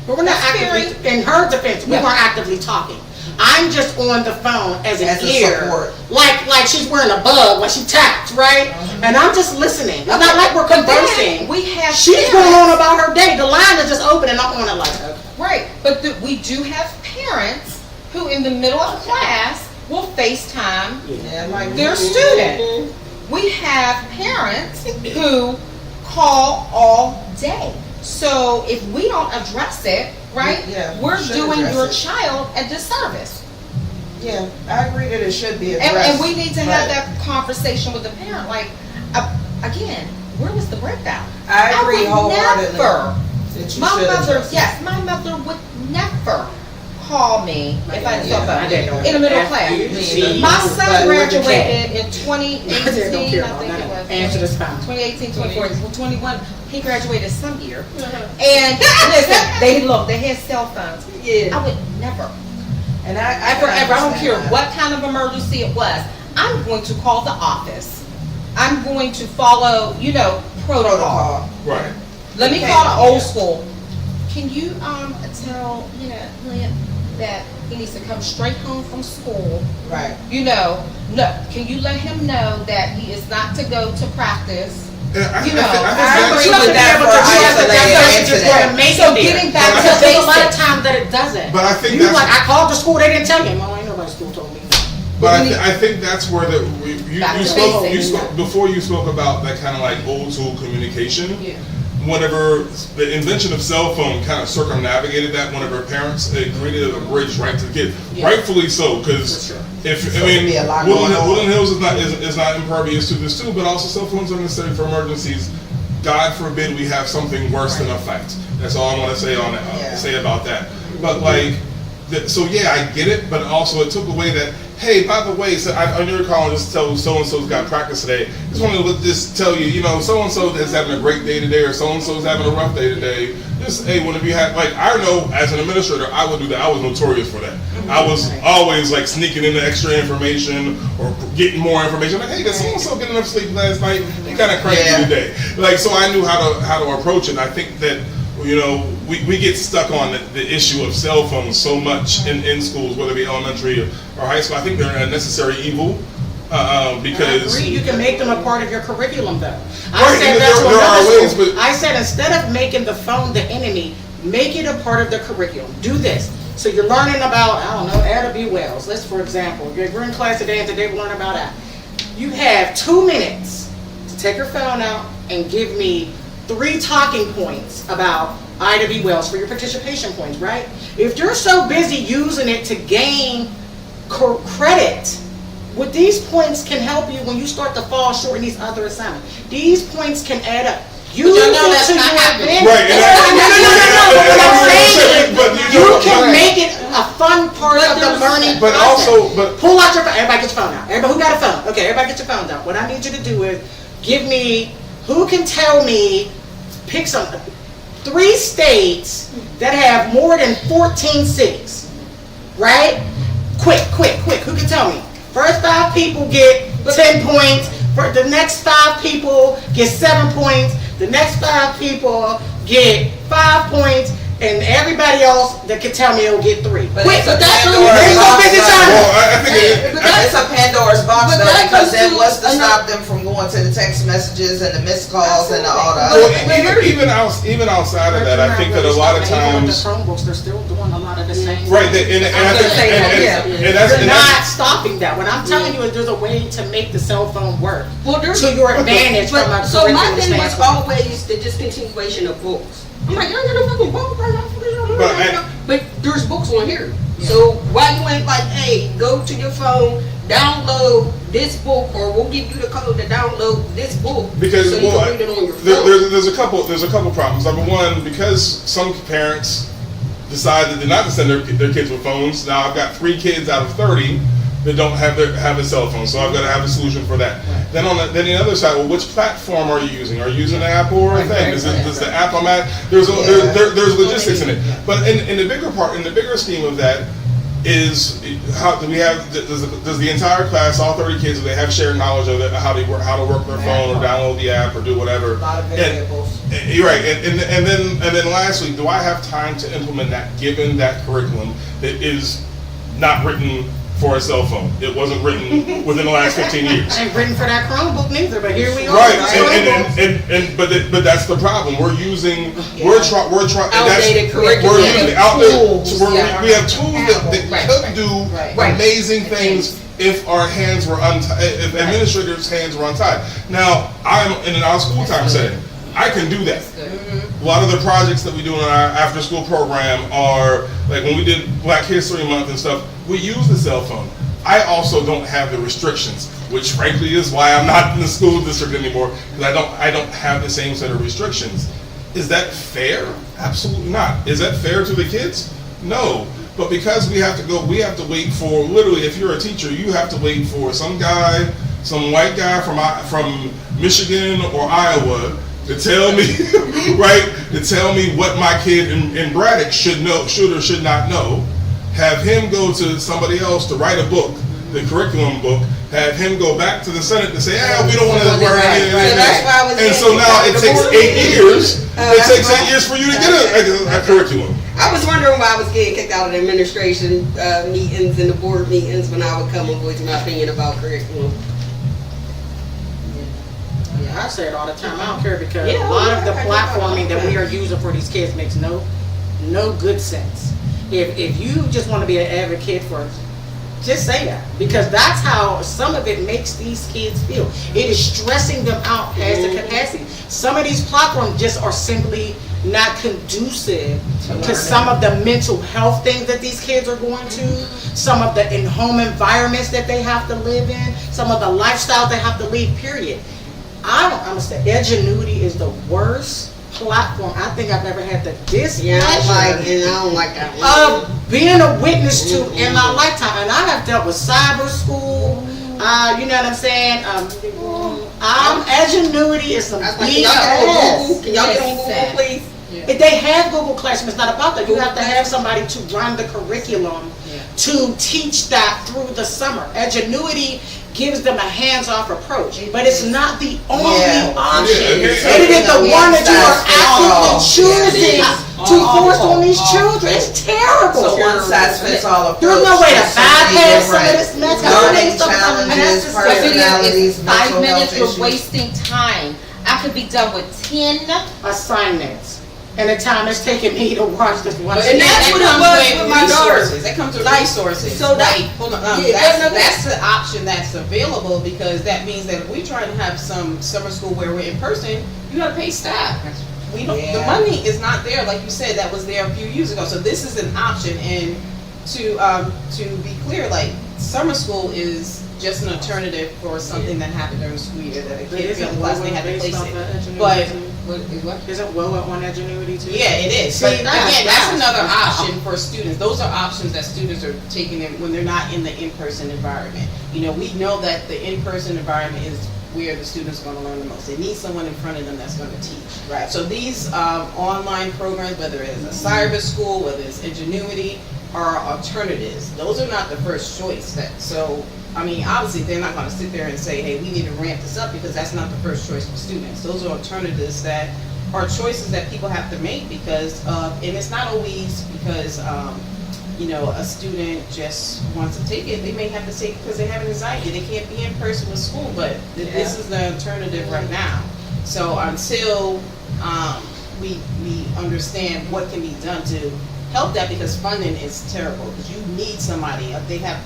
But we're not That's actively, very- in her defense, we Yeah. weren't actively talking. I'm just on the phone as an As a ear. support. Like she's wearing a bug when she taps, right? And I'm just listening. It's not like we're but then conversing. we have She's parents- going on about her day. The line is just open and I'm on it like, okay. Right, but we do have parents who in the middle of class will FaceTime Yeah, like their student. We have parents who call all day. So if we don't address it, right, Yeah, we we're should doing address your it. child a disservice. Yeah, I agree that it should be addressed. And we need to have but that conversation with the parent, like, again, where was the breakdown? I agree would wholeheartedly never. that you My should mother, address it. yes, my mother would never call me if I didn't My dad don't in the middle of ask class. you to see. My But son with the graduated in My dad 2018, don't care I about think none it of was. that. Answer this phone. 2018, 2014, well, 21, he graduated some year. And listen, they had cell phones. Yeah. I would never, And ever, can I don't understand care that. what kind of emergency it was, I'm going to call the office. I'm going to follow, protocol. Right. Let me Okay, call the old yeah. school. Can you tell William that he needs to come straight home from school? Right. No. Can you let him know that he is not to go to practice? And I You think know, I that's- agree with that for isolated incident. So getting back But to I There's a lot of basics. times that it doesn't. But I think You that's- like, I called the school, they didn't tell me. Well, ain't nobody school told me. But I think that's where you Back to spoke, basics. before you spoke about that kind of like old school communication. Yeah. Whenever the invention of cell phone kind of circumnavigated that, whenever parents agreed to a bridge right to get, Yeah. rightfully so, because For sure. if So it'd be a lot Woodland, going on. Woodland Hills is not impervious to this too, but also cell phones are necessary for emergencies. God forbid we have something worse than a fight. That's all I want to say on that. Yeah. Say about that. But like, so yeah, I get it, but also it took away that. Hey, by the way, so I knew you were calling just to tell so-and-so's got practice today. Just wanted to just tell you, so-and-so is having a great day today or so-and-so's having a rough day today. Just, hey, whenever you have, like, I know as an administrator, I would do that. I was notorious for that. I was always, like, sneaking in the extra information or getting more information. Like, hey, did so-and-so get enough sleep last night? They kind of cranky Yeah. today. Like, so I knew how to approach it. And I think that, we get stuck on the issue of cell phones so much in schools, whether it be elementary or high school. I think they're a necessary evil because I agree. You can make them a part of your curriculum, though. I Right, said and that to there are another ways, school. but- I said instead of making the phone the enemy, make it a part of the curriculum. Do this. So you're learning about, I don't know, Ada B. Wells. Let's, for example, we're in class today and today we're learning about that. You have 2 minutes to take your phone out and give me 3 talking points about Ida B. Wells for your participation points, right? If you're so busy using it to gain credit, what these points can help you when you start to fall short in these other assignments. These points can add up. You But y'all know get that's to not your happening. advantage. Right, and No. What I'm saying is, but you but- can make it a fun part of the learning But process. also, but Pull out your phone. Everybody get your phone out. Everybody who got a phone. Okay, everybody get your phones out. What I need you to do is give me, who can tell me, pick some, 3 states that have more than 14 cities, right? Quick. Who can tell me? First 5 people get 10 points. For the next 5 people get 7 points. The next 5 people get 5 points. And everybody else that can tell me will get 3. But Quick, it's a but that's Pandora's there's no box, business though. on well, it. I think It's a Pandora's box But though, that because comes then to what's to another- stop them from going to the text messages and the missed calls and all the well, other things? even outside of that, I think that a lot of Even with times, the Chromebooks, they're still doing a lot of the same. right, and I I'm think, just saying, yeah. and that's, You're and not that's, stopping that. What I'm telling you is there's a way to make the cell phone work Well, there's, to your advantage from a so my curriculum thing was standpoint. always the discontinuation of books. I'm like, y'all got a fucking book, But but there's books on here. So why you ain't like, hey, go to your phone, download this book, or we'll give you the code to download this book because so you well, can read it on your phone. there's a couple problems. Number one, because some parents decided not to send their kids with phones. Now I've got 3 kids out of 30 that don't have a cell phone, so I've got to have a solution for that. Then then the other side, well, which platform are you using? Are you using an app or a thing? Does the app on that? There's logistics in it. But in the bigger part, in the bigger scheme of that, is how do we have? Does the entire class, all 30 kids, do they have shared knowledge of how to work their phone or download the app or do whatever? A lot of variables. You're right, and then lastly, do I have time to implement that given that curriculum that is not written for a cell phone? It wasn't written within the last 15 years. Ain't written for that Chromebook neither, but here we are. Right, Chromebooks. but that's the problem. We're trying. Outdated curriculum. We're using outdated. Tools, We have tools that Right, could do right. amazing things if our hands were untied, if administrators' hands were untied. Now, I'm in an out-of-school time setting. I can do that. A lot of the projects that we do in our after-school program are, like when we did Black History Month and stuff, we use the cell phone. I also don't have the restrictions, which frankly is why I'm not in the school district anymore, because I don't have the same set of restrictions. Is that fair? Absolutely not. Is that fair to the kids? No. But because we have to wait for, literally, if you're a teacher, you have to wait for some white guy from Michigan or Iowa to tell me, right, to tell me what my kid in Braddock should or should not know, have him go to somebody else to write a book, the curriculum book, have him go back to the Senate to say, we don't want to learn any of So that's why I was and saying, so now it the takes board 8 meeting. years. It That's takes why- 8 years for you to get a curriculum. I was wondering why I was getting kicked out of the administration meetings and the board meetings when I would come and voice my opinion about curriculum. Yeah, I say it all the time. I don't care because Yeah, a lot of the I do. platforming that we are using for these kids makes no good sense. If you just want to be an advocate for, just say that, because that's how some of it makes these kids feel. It is stressing them out past the capacity. Some of these platforms just are simply not conducive to some of the mental health things that these kids are going to, some of the in-home environments that they have to live in, some of the lifestyles they have to lead, period. I don't understand. Edgenuity is the worst platform I think I've ever had the displeasure I don't like that one. of being a witness to in my lifetime. And I have dealt with cyber school. You know what I'm saying? Edgenuity is some I was like, BS. can y'all get on Google, please? If they have Google Classroom, it's not about that. You have to have somebody to run the curriculum to teach that through the summer. Edgenuity gives them a hands-off approach, but it's not the only option. Yeah, It is the one that you are actively Yeah. choosing to force on these children. It's terrible. So one size fits all approach. There's no way to is certainly bypass some of different. this mess. Learning Stuff is challenges, unnecessary. personalities, It's 5 mental minutes, health you're issues. wasting time. I could be done with 10. Assignments. And the time it's taking me to watch this one. And that's what it was with my daughter. Resources. That comes with resources. So that- Right. Hold on. Yeah, That's the option that's available, because that means that if we try to have some summer school where we're in person, you gotta pay staff. We don't. The Yeah. money is not there, like you said. That was there a few years ago. So this is an option. And to be clear, like summer school is just an alternative for something that happened during the school year that a kid failed class and they had to place it. But What? Isn't WOA on Ingenuity too? Yeah, it is. See, But again, that's that's- another option for students. Those are options that students are taking in when they're not in the in-person environment. You know, we know that the in-person environment is where the students are going to learn the most. They need someone in front of them that's going to teach. Right. So these online programs, whether it's a cyber school, whether it's Ingenuity, are alternatives. Those are not the first choice. So, I mean, obviously they're not going to sit there and say, hey, we need to ramp this up, because that's not the first choice for students. Those are alternatives that are choices that people have to make because of, and it's not always because, you know, a student just wants to take it. They may have to take it because they have anxiety. They can't be in person with school, but this is the alternative right now. So until we understand what can be done to help that, because funding is terrible, because you need somebody. They have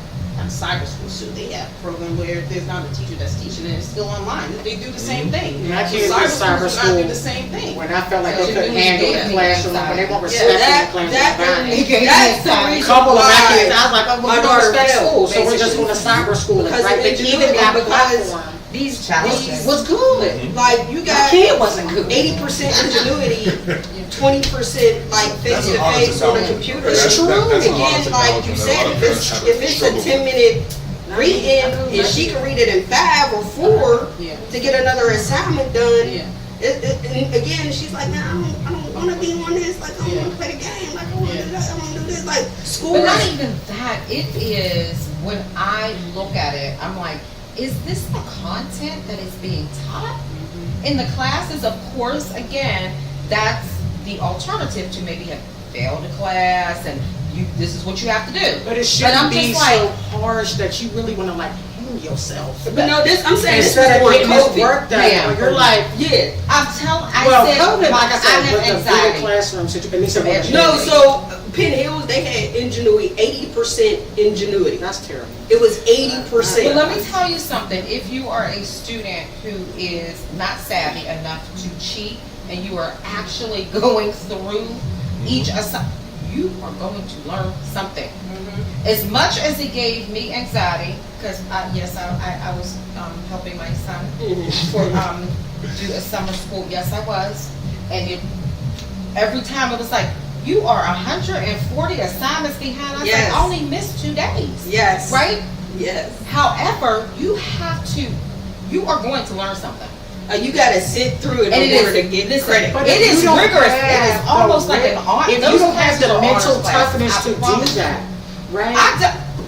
cyber schools too. They have a program where there's not a teacher that's teaching and it's still online. They do the same thing. My kids Cyber in cyber schools do not do school. the same thing. When I felt like they So couldn't you handle need the to classroom, when they weren't Yeah, respecting the that's the classroom. reason Couple of my why kids, I was like, oh, my well, we don't daughter respect failed, school, so we're just basically. going to cyber school, Because right? of But even Ingenuity, that because platform these was good. like you My got kid wasn't good. 80% Ingenuity, 20% like face to face on the computer. It's true. Again, like you said, if it's a 10-minute reading, and she can read it in 5 or 4 Yeah. to get another assignment done. Yeah. And again, she's like, no, I don't want to be on this. Like, I don't want to play the game. Like, I want to do that. I want to do this. Like, school. But not even that. It is, when I look at it, I'm like, is this the content that is being taught in the classes? Of course, again, that's the alternative to maybe have failed a class and this is what you have to do. But it I'm shouldn't be just like- so harsh that you really want to like hang yourself. But no, I'm saying this Instead of before getting this COVID. work done, Yeah. where you're like, Yeah. well, COVID, like I said, have with the bigger anxiety. classroom situation, at least it was. No, so Penn Hills, they had Ingenuity, 80% Ingenuity. That's terrible. It was Well, 80%. let me tell you something. If you are a student who is not savvy enough to cheat and you are actually going through each assignment, you are going to learn something. As much as it gave me anxiety, because yes, I was helping my son for do a summer school. Yes, I was, and every time it was like, you are 140 assignments behind. I was Yes. like, I only missed 2 days. Yes. Right? Yes. However, you are going to learn something. You gotta sit through it And in order to get listen, credit. But it if is you don't rigorous. It have is almost the like an art. If Those you don't have classes the are mental honors classes, toughness I to do promise you. that, right?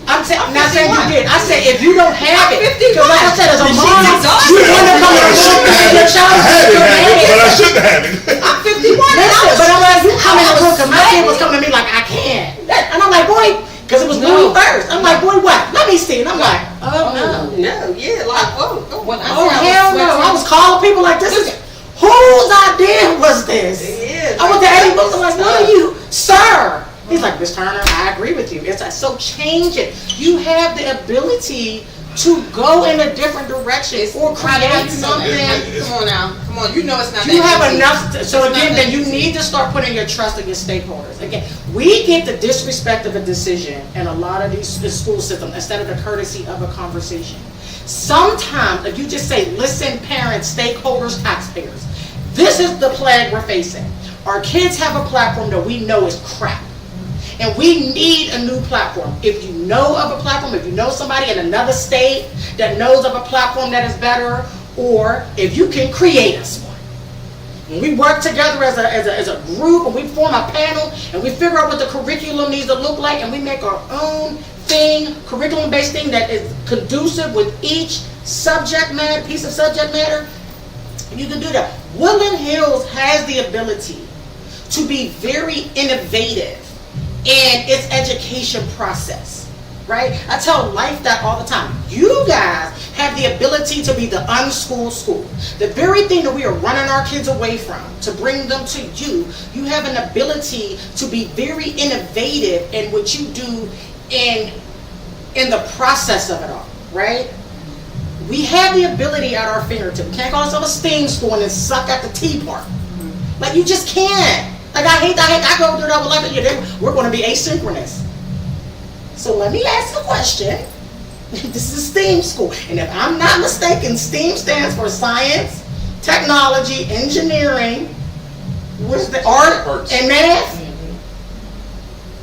I'm I'm not saying you 51. did. I said if you don't have it, 51. because like I said, as a She's mom, exhausted. you want to come and look at your child. I had it, but I Listen, shouldn't have it. I'm 51. but I'm like, you come in the room, because my kid was sweating. coming to me like, I can't. And I'm like, boy, because it was No. me first. I'm like, boy, what? Let me see. And I'm like, oh no. No, yeah, like, oh. When I Oh said hell no! I was calling people like, this is whose idea was this? Yeah, I went to Eddie Wilson like, what are you, sir? He's like, Miss Turner, I agree with you. It's like, so change it. You have the ability to go in a different direction or create something. Come on now, come on. You know it's not. You that have easy. enough, so It's not again, that then you easy. need to start putting your trust in your stakeholders. Again, we get the disrespect of a decision in a lot of these school systems instead of the courtesy of a conversation. Sometimes, if you just say, listen, parents, stakeholders, taxpayers, this is the plague we're facing. Our kids have a platform that we know is crap. And we need a new platform. If you know of a platform, if you know somebody in another state that knows of a platform that is better, or if you can create us one. When we work together as a group and we form a panel and we figure out what the curriculum needs to look like and we make our own thing, curriculum-based thing that is conducive with each subject matter, piece of subject matter, you can do that. Woodland Hills has the ability to be very innovative in its education process, right? I tell Life that all the time. You guys have the ability to be the unschooled school. The very thing that we are running our kids away from, to bring them to you, you have an ability to be very innovative in what you do in the process of it all, right? We have the ability at our fingertips. We can't call ourselves a STEAM school and then suck at the tea part. Like, you just can't. Like, I go through that with life. We're going to be asynchronous. So let me ask a question. This is a STEAM school. And if I'm not mistaken, STEAM stands for science, technology, engineering, what's the art Arts. and math.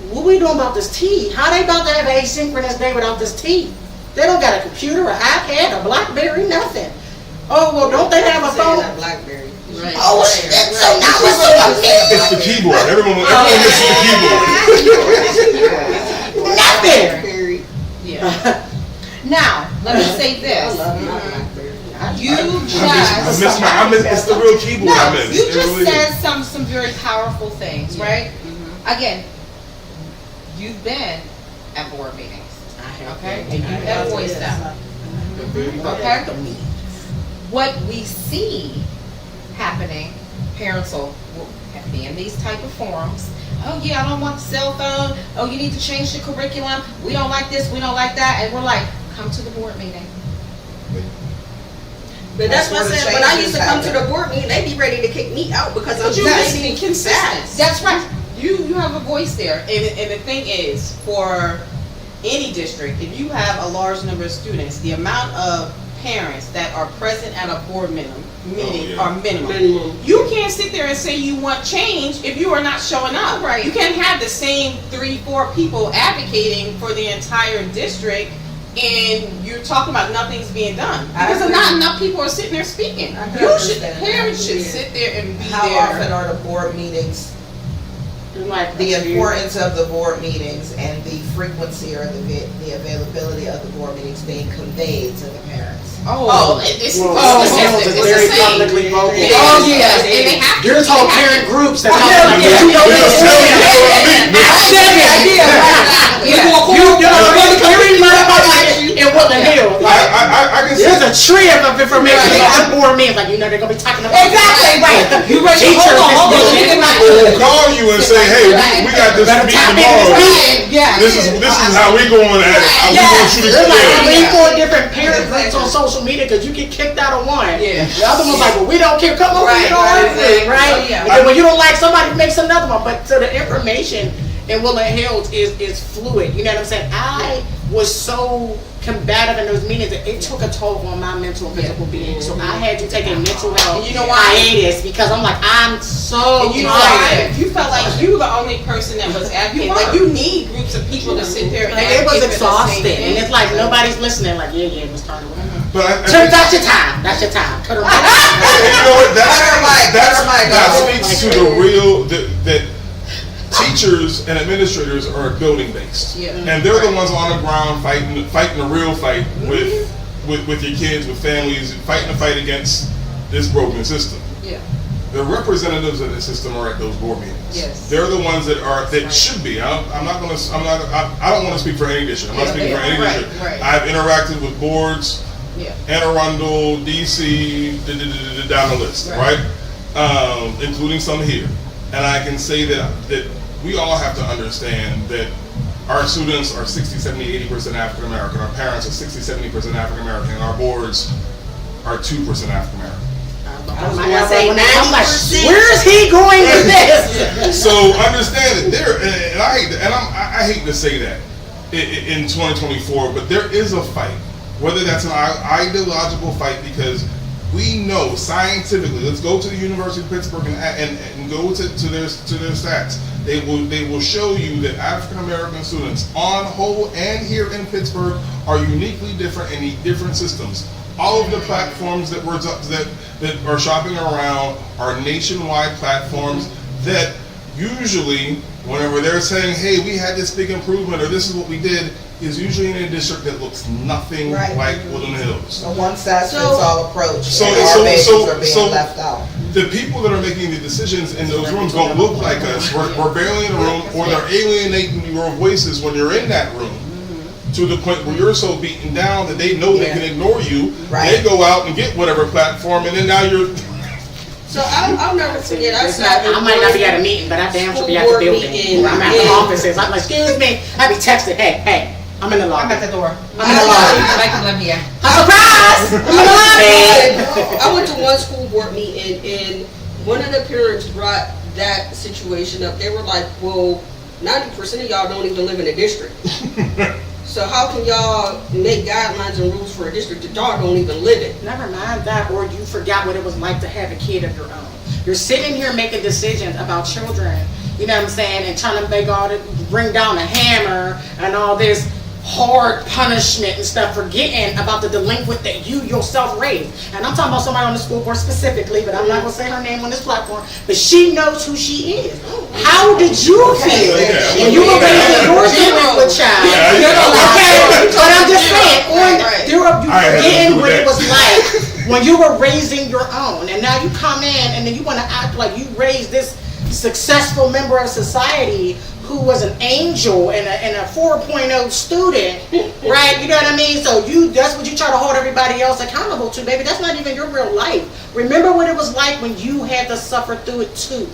What we doing about this T? How they about to have an asynchronous day without this T? They don't got a computer, an iPad, a BlackBerry, nothing. Oh, well, don't they have a Saying phone? that BlackBerry. Right. Oh, shit, so now it's It's the keyboard. Everyone misses the keyboard. nothing. BlackBerry. Yeah. Now, let me say I this. love my BlackBerry. It's the real keyboard I No, miss. you It just really said is. some very powerful things, right? Again, you've been at board meetings, okay? And you have voiced them. Okay? What we see happening, parents will be in these type of forums. Oh yeah, I don't want the cell phone. Oh, you need to change the curriculum. We don't like this, we don't like that. And we're like, come to the board meeting. But that's what I That's said, where when the I used to come to changes the board meeting, they be ready to kick me out because I'm You just just being be consistent. That's right. You have a voice there, and the thing is, for any district, if you have a large number of students, the amount of parents that are present at a board meeting yeah. are minimum. minimum. You can't sit there and say you want change if you are not showing up. Right. You can't have the same 3-4 people advocating for the entire district, and you're talking about nothing's being done I because agree. not enough people are sitting there speaking. I can You should, understand that. parents should sit there and be How there. often are the board meetings, Like the importance of the board meetings and the frequency or the availability of the board meetings being conveyed to the parents? It's Well, it's parents the is very same. publicly vocal. It is, Oh, yes, and they have to. You're told they have parent to. groups that in Woodland Hills. I can see There's a tree of information about the board meetings, like, you know, they're gonna be talking about. Exactly, right. You ready? Hold on, will call you and say, hey, we got this Better meeting tap in tomorrow. this meeting. Yeah. This is how we going at it. We want you to There's like clear. 3-4 different parent groups on social media, cause you get kicked out of one. Yeah. The other one's like, well, we don't care, come over Right, here on right, everything, right? Oh, yeah. And then when you don't like somebody, makes another one, but so the information in Woodland Hills is fluid, you know what I'm saying? I was so combative in those meetings that it took a toll on my mental and physical being, so I had to take a mental health And you know why? hiatus, because I'm like, I'm so And you know why? tired. You felt like you were the only person that was advocating. Like you need groups of people to sit there and Like, it was advocate for the same exhausting, and thing. it's like nobody's listening, like, yeah, Miss Carter, whatever. But I Turn, think- that's your time. That's your time. Cut her off. you know what? Cut her mic, That go. speaks to the real that teachers and administrators are building based, Yeah. and they're the ones on the ground fighting the real fight with your kids, with families, fighting the fight against this broken system. Yeah. The representatives of the system are at those board meetings. Yes. They're the ones that should be. I don't want to speak for any district. I'm not speaking for any Right, district. right. I've interacted with boards, Yeah. Anne Arundel, DC, down the list, right? Including some here. And I can say that we all have to understand that our students are 60, 70, 80% African American. Our parents are 60, 70% African American. And our boards are 2% African American. I'm say like, 90%. where is he going with this? So understand that there, and I hate to say that in 2024, but there is a fight, whether that's an ideological fight, because we know scientifically. Let's go to the University of Pittsburgh and go to their stats. They will show you that African American students, on whole and here in Pittsburgh, are uniquely different and need different systems. All of the platforms that are shopping around are nationwide platforms that usually, whenever they're saying, hey, we had this big improvement or this is what we did, is usually in a district that looks nothing Right. like Woodland Hills. A one-size-fits-all approach, So- and so- our babies so- are being so- left out. The people that are making the decisions in those rooms don't look like us. We're barely in a room, or they're alienating your voices when you're in that room. To the point where you're so beaten down that they know they can ignore you. Right. They go out and get whatever platform, and then now you're. So I'll never forget, I sat in I might not be at a meeting, but I damn sure be at the School board building. meeting, I'm at the and- offices. I'm like, excuse me. I be texting, hey, I'm in the lobby. I'm at the door. I'm in the lobby. Like I'm here. Surprise! I'm in the lobby. I went to one school board meeting and one of the parents brought that situation up. They were like, well, 90% of y'all don't even live in the district. So how can y'all make guidelines and rules for a district that y'all don't even live in? Never mind that, or you forgot what it was like to have a kid of your own. You're sitting here making decisions about children, you know what I'm saying, and trying to make all the, bring down a hammer and all this hard punishment and stuff, forgetting about the delinquent that you yourself raised. And I'm talking about somebody on the school board specifically, but I'm not gonna say her name on this platform, but she knows who she is. How did you feel when you were raising your delinquent child? Okay, but I'm just saying, you forgetting what it was like when you were raising your own, and now you come in and then you want to act like you raised this successful member of society who was an angel and a 4.0 student, right? You know what I mean? So that's what you try to hold everybody else accountable to, baby. That's not even your real life. Remember what it was like when you had to suffer through it too.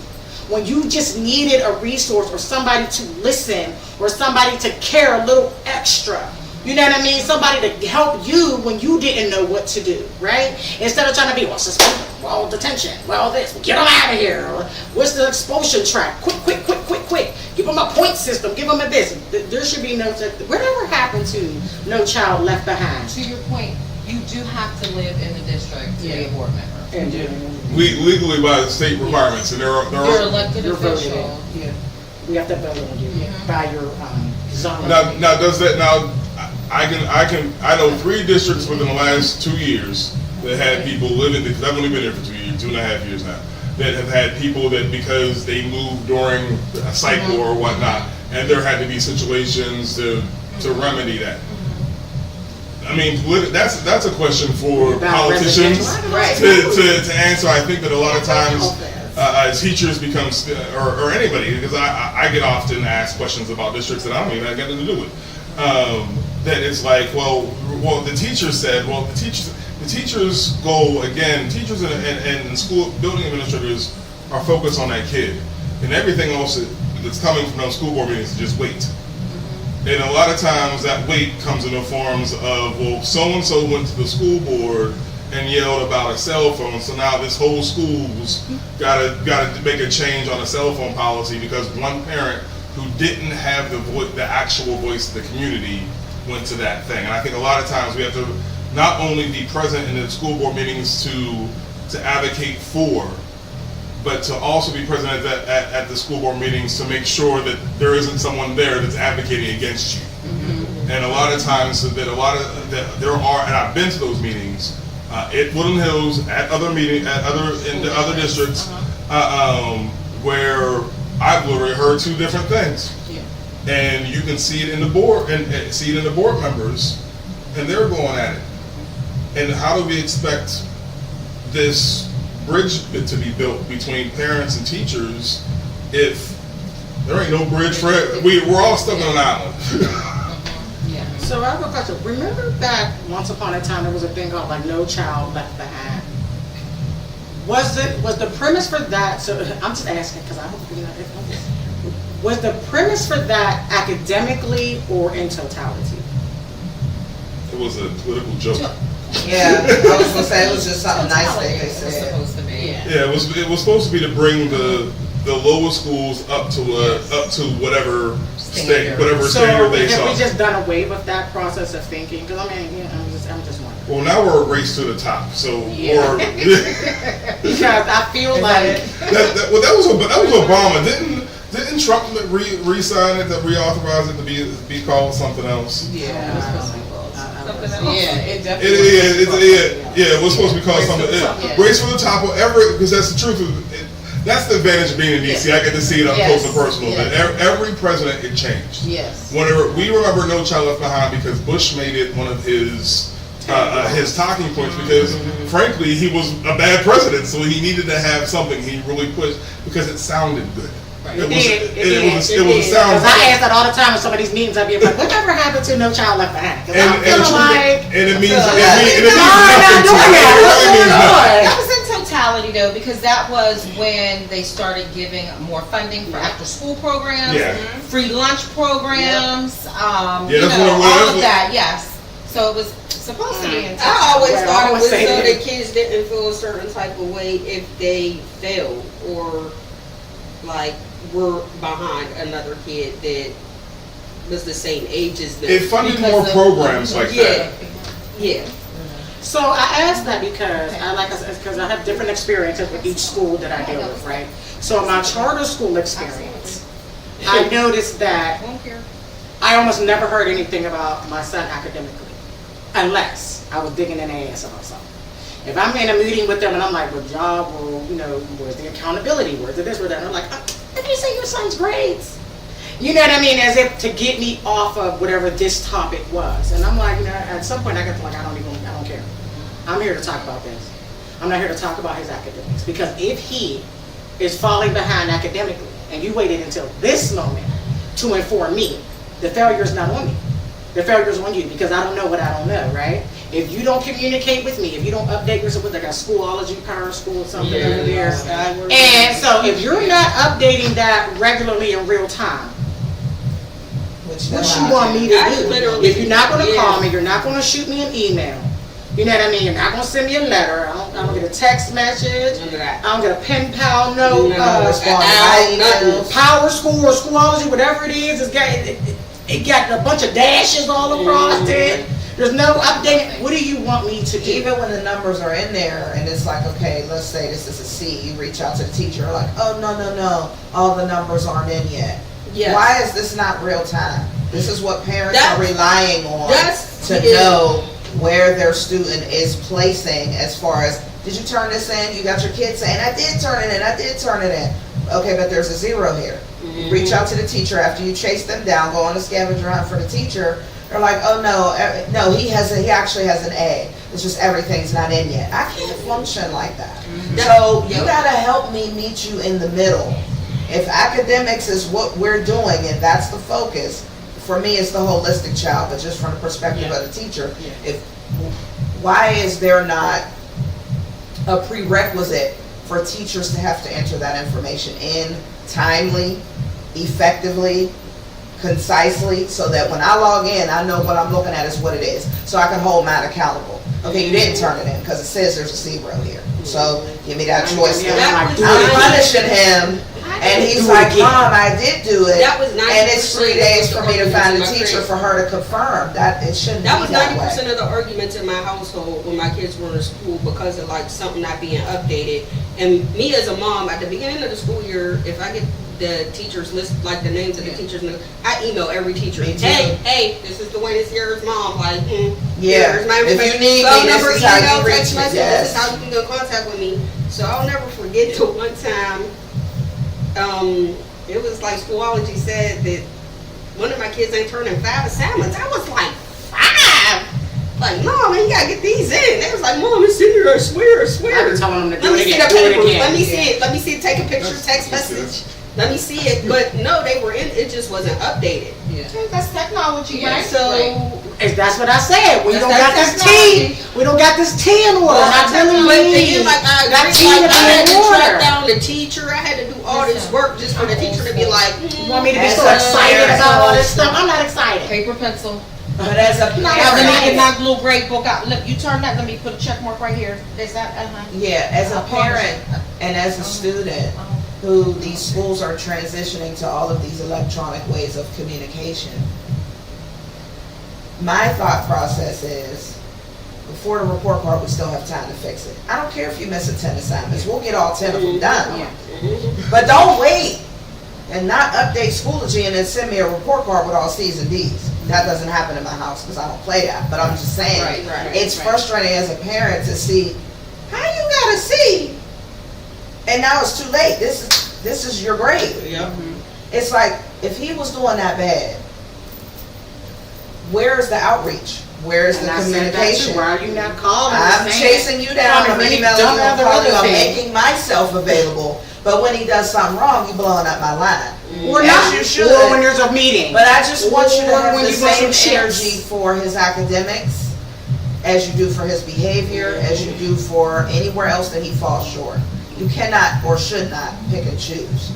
When you just needed a resource or somebody to listen or somebody to care a little extra. You know what I mean? Somebody to help you when you didn't know what to do, right? Instead of trying to be, well, suspended, well, detention, well, this, get them out of here. What's the expulsion track? Quick. Give them a point system. Give them a this. There should be no, whatever happened to No Child Left Behind? To your point, you do have to live in the district to be a board member. And Legally by the state requirements, and there You're are elected you're voted official. in. Yeah. We have to vote on you by your zone. now does that now I know 3 districts within the last 2 years that had people living, because I've only been here for 2 years, 2.5 years now, that have had people that because they moved during a cycle or whatnot, and there had to be situations to remedy that. I mean, that's a question for About politicians residential. Right. to answer. I think that a lot of times teachers become, or anybody, because I get often asked questions about districts that I don't even have anything to do with. That it's like, well, the teacher said, well, the teacher's goal, again, teachers and school building administrators are focused on that kid, and everything else that's coming from those school board meetings is just wait. And a lot of times that weight comes in the forms of, well, so-and-so went to the school board and yelled about a cell phone, so now this whole school's got to make a change on a cell phone policy because one parent who didn't have the actual voice of the community went to that thing. And I think a lot of times we have to not only be present in the school board meetings to advocate for, but to also be present at the school board meetings to make sure that there isn't someone there that's advocating against you. And a lot of times there are, and I've been to those meetings at Woodland Hills, at other meetings, in the other districts, where I've literally heard 2 different things. And you can see it in the board, and see it in the board members, and they're going at it. And how do we expect this bridge to be built between parents and teachers if there ain't no bridge for it? We're all stuck on an island. So I have a question. Remember back once upon a time there was a thing called like No Child Left Behind. Was the premise for that? So I'm just asking because I hope you know. Was the premise for that academically or in totality? It was a political joke. Yeah, I was gonna say, it was just something nice that they It's said. supposed to be. Yeah, it was supposed to be to bring the lower schools up to whatever Standard. standard they have saw. we just done away with that process of thinking? Because I mean, I'm just wondering. Well, now we're a race to the top. So, Yeah. Because I feel like that was Obama. Didn't Trump re-sign it, to reauthorize it to be called something else? Yeah, it It definitely. was supposed to be called something. Race for the top, because that's the truth. That's the advantage of being in DC. I get to see it up close and personal. That every president, it changed. Yes. Whenever we remember No Child Left Behind because Bush made it one of his talking points because, frankly, he was a bad president, so he needed to have something he really pushed because it sounded good. It was a sound. Because I ask that all the time in some of these meetings. I'd be like, whatever happened to No Child Left Behind? Because I'm feeling like it means not nothing to doing me. that. It really means nothing. That was in totality though, because that was when they started giving more funding for after school programs, Yeah. free lunch programs, that's you know, what- all of that, yes. So it was supposed to be in I always Well, thought I it was was so saying- that kids didn't feel a certain type of way if they failed or like were behind another kid that was the same age as them. It funded Because more of- programs like Yeah, that. yeah. So I asked that because because I have different experiences with each school that I deal with, right? So my charter school experience, I noticed that I almost never heard anything about my son academically, unless I was digging in their ass about something. If I'm in a meeting with them and I'm like, well, job, well, where's the accountability? Where's the this, where's that? And I'm like, let me see your son's grades. You know what I mean? As if to get me off of whatever this topic was. And I'm like, at some point I get to like, I don't care. I'm here to talk about this. I'm not here to talk about his academics. Because if he is falling behind academically, and you waited until this moment to inform me, the failure is not on me. The failure is on you, because I don't know what I don't know, right? If you don't communicate with me, if you don't update yourself with like a Schoolology, Power School, something over there. And so if you're not updating that regularly in real time, what you want me to I do? literally- If you're not going to yeah. call me, you're not going to shoot me an email. You know what I mean? You're not going to send me a letter. I don't get a text message. None of that. I don't get a pen pal note. No, respond to my emails. Power School or Schoolology, whatever it is, it got a bunch of dashes all across it. There's no update. What do you want me to do? Even when the numbers are in there and it's like, okay, let's say this is a C, you reach out to the teacher, like, oh, no, all the numbers aren't in yet. Yes. Why is this not real time? This is what parents That- are relying on that's- to yeah. know where their student is placing as far as, did you turn this in? You got your kid saying, I did turn it in. Okay, but there's a 0 here. Mm-hmm. Reach out to the teacher after you chase them down, go on a scavenger hunt for the teacher. They're like, oh no, he actually has an A. It's just everything's not in yet. I can't function like that. So you Yep. gotta help me meet you in the middle. If academics is what we're doing and that's the focus, for me it's the holistic child, but just from the perspective of the teacher, why is there not a prerequisite for teachers to have to enter that information in timely, effectively, concisely, so that when I log in, I know what I'm looking at is what it is, so I can hold mine accountable. Okay, you didn't turn it in, because it says there's a 0 here, so give me that choice. Yeah, That was I'm 90 punishing him, and he's Do it like, again. Mom, I did do it, That was and it's 3 90% days for me to find a of my teacher grades. for her to confirm, that it shouldn't be That was that 90% way. of the arguments in my household when my kids were in school because of like something not being updated. And me as a mom, at the beginning of the school year, if I get the teachers list, like the names of the teachers, I email every teacher. Me too. Hey, this is Dwayne, this here's mom. Like, Yeah, here's my if you information. need Phone me, this number, is how you email, reach text me, message, yes. this is how you can get in contact with me. So I'll never forget the one time, it was like Schoolology said that one of my kids ain't turning 5 assignments. I was like, 5? Like, Mom, man, you gotta get these in. They was like, Mom, it's in here, I swear. I've been telling them to do Let me it see again. the Do it paper. again. Let me see it, take a picture, text message. Let me see it. But no, they were in, it just wasn't updated. That's technology, right? So, That's what I said. We That's don't got this technology. T. We don't got this T in order. I really but need then, like, I that agree, T like, to I had be to in track order. down the teacher. I had to do all this work just for the teacher to be like, You want me to be As so a excited parent, about all this stuff? I'm not excited. Paper, pencil. But as a Not Let me excited. get my little grade book out. Look, you turn that, let me put a check mark right here. Is that, Yeah, as a I promise. parent and as a student who these schools are transitioning to all of these electronic ways of communication, my thought process is, before the report card, we still have time to fix it. I don't care if you miss 10 assignments, we'll get all 10 of them done. But don't wait and not update Schoology and then send me a report card with all C's and D's. That doesn't happen in my house because I don't play that, but I'm just saying, it's frustrating as a parent to see, how you got a C? And now it's too late, this is your grade. It's like, if he was doing that bad, where's the outreach? Where's the And I said that too. communication? Why are you not calling? I'm saying, chasing you down, "Come I'm and emailing dump you, out I'm the calling you, other I'm thing." making myself available. But when he does something wrong, you blowing up my line. Or As not. you should. Or when there's a meeting. But I just want you to Or have when the you want same some chips. energy for his academics as you do for his behavior, as you do for anywhere else that he falls short. You cannot or should not pick and choose.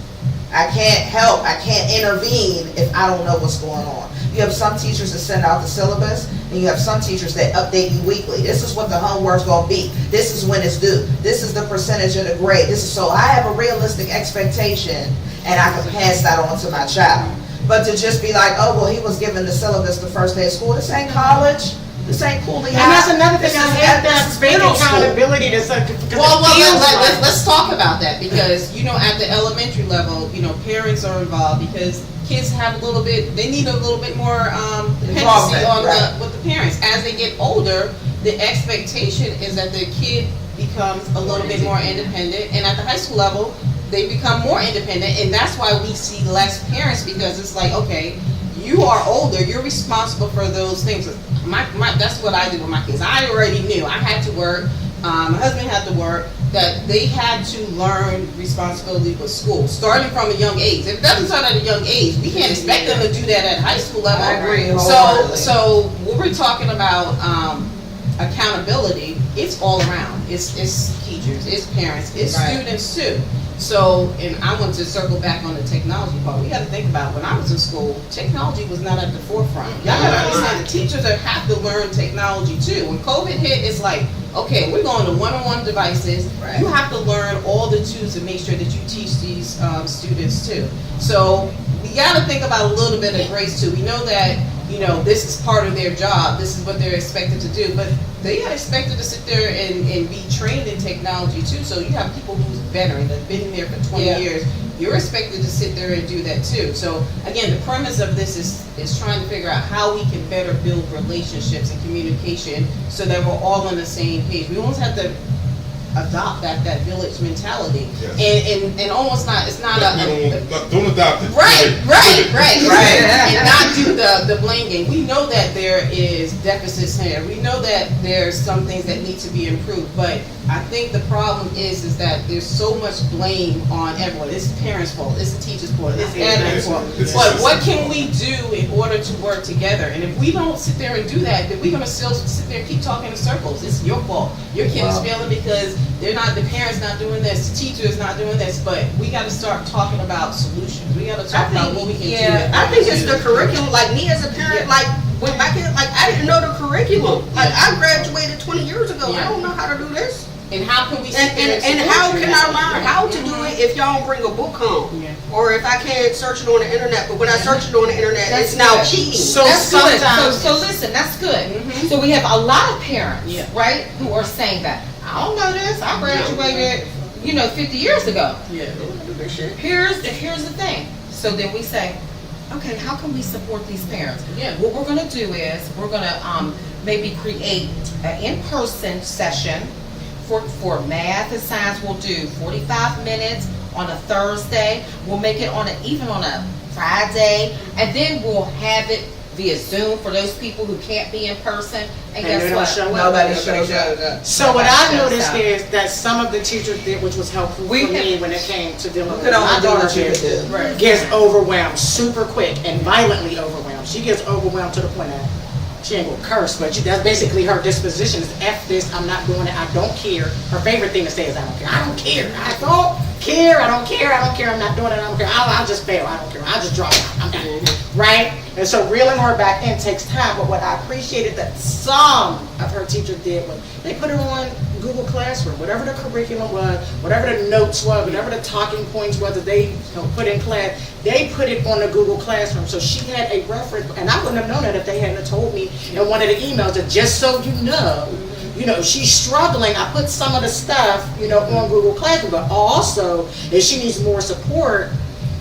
I can't help, I can't intervene if I don't know what's going on. You have some teachers that send out the syllabus, and you have some teachers that update you weekly. This is what the homework's gonna be. This is when it's due. This is the percentage of the grade. This is, so I have a realistic expectation, and I can pass that on to my child. But to just be like, oh, well, he was given the syllabus the first day of school, this ain't college, this ain't Cooley And that's another thing, This I is- hate this that is fake middle school. accountability to such, because it Well, feels like. let's talk about that, because, you know, at the elementary level, you know, parents are involved, because kids have a little bit, they need a little bit more, dependency Involvement, on right. with the parents. As they get older, the expectation is that the kid becomes a little bit more independent, and at the high school level, they become more independent, and that's why we see less parents, because it's like, okay, you are older, you're responsible for those things. That's what I did with my kids. I already knew I had to work. My husband had to work. That they had to learn responsibility with school, starting from a young age. If it doesn't start at a young age, we can't expect them to do that at high school level. I agree So, wholeheartedly. so when we're talking about accountability, it's all around. It's teachers, it's parents, it's Right. students too. So, and I want to circle back on the technology part. We got to think about when I was in school, technology was not at the forefront. Y'all got to understand the teachers have to learn technology too. When COVID hit, it's like, okay, we're going to one-on-one devices. Right. You have to learn all the tools to make sure that you teach these students too. So we got to think about a little bit of grace too. We know that, you know, this is part of their job. This is what they're expected to do, but they are expected to sit there and be trained in technology too. So you have people who's veteran, that have been there for 20 Yeah. years. You're expected to sit there and do that too. So again, the premise of this is trying to figure out how we can better build relationships and communication so that we're all on the same page. We almost have to adopt that village mentality, Yes. and almost not, it's not a Don't adopt it. right, Right. and not do the blame game. We know that there is deficits here. We know that there's some things that need to be improved, but I think the problem is that there's so much blame on everyone. It's the parents' fault. It's the teacher's fault. It's the admin's fault. It's But the what system's can we do in order to work together? And if we don't sit there and do that, then we're gonna still sit there and keep talking in circles. It's your fault. Your kid is failing because the parents not doing this, the teacher is not doing this. But we got to start talking about solutions. We got to talk about what we can do. I think it's the curriculum, like me as a parent, like, when my kid, like, I didn't know the curriculum. Like, I graduated 20 years ago, I don't know how to do this. And how can we sit there And support how you can in I that? learn how to do it if y'all don't bring a book home? Yeah. Or if I can't search it on the internet, but when I search it on the internet, That's it's now good. cheating. So That's good. sometimes. So listen, that's good. Mhm. So we have a lot of parents, Yeah. right, who are saying that, I don't know this, I graduated, 50 years ago. Yeah. Here's the thing. So then we say, okay, how can we support these parents? Yeah. What we're gonna do is, we're gonna maybe create an in-person session for math and science. We'll do 45 minutes on a Thursday. We'll make it even on a Friday, and then we'll have it via Zoom for those people who can't be in person. And And guess they don't what? show up. Nobody shows up. So what I've Nobody noticed shows up. is that some of the teachers did, which was helpful for We me when it came to dealing Look with at all my the daughter, things you could do. Right. gets overwhelmed super quick and violently overwhelmed. She gets overwhelmed to the point that she ain't gonna curse, but that's basically her disposition is F this, I'm not doing it, I don't care. Her favorite thing to say is I don't care. I don't care. I don't care. I don't care. I don't care. I'm not doing it. I don't care. I'll just fail. I don't care. I'll just drop out. I'm done. Right? And so reeling her back in takes time, but what I appreciated that some of her teachers did was they put it on Google Classroom, whatever the curriculum was, whatever the notes was, whatever the talking points was that they put in class, they put it on the Google Classroom. So she had a reference, and I wouldn't have known that if they hadn't told me in one of the emails that just so you know, she's struggling. I put some of the stuff, on Google Classroom, but also if she needs more support,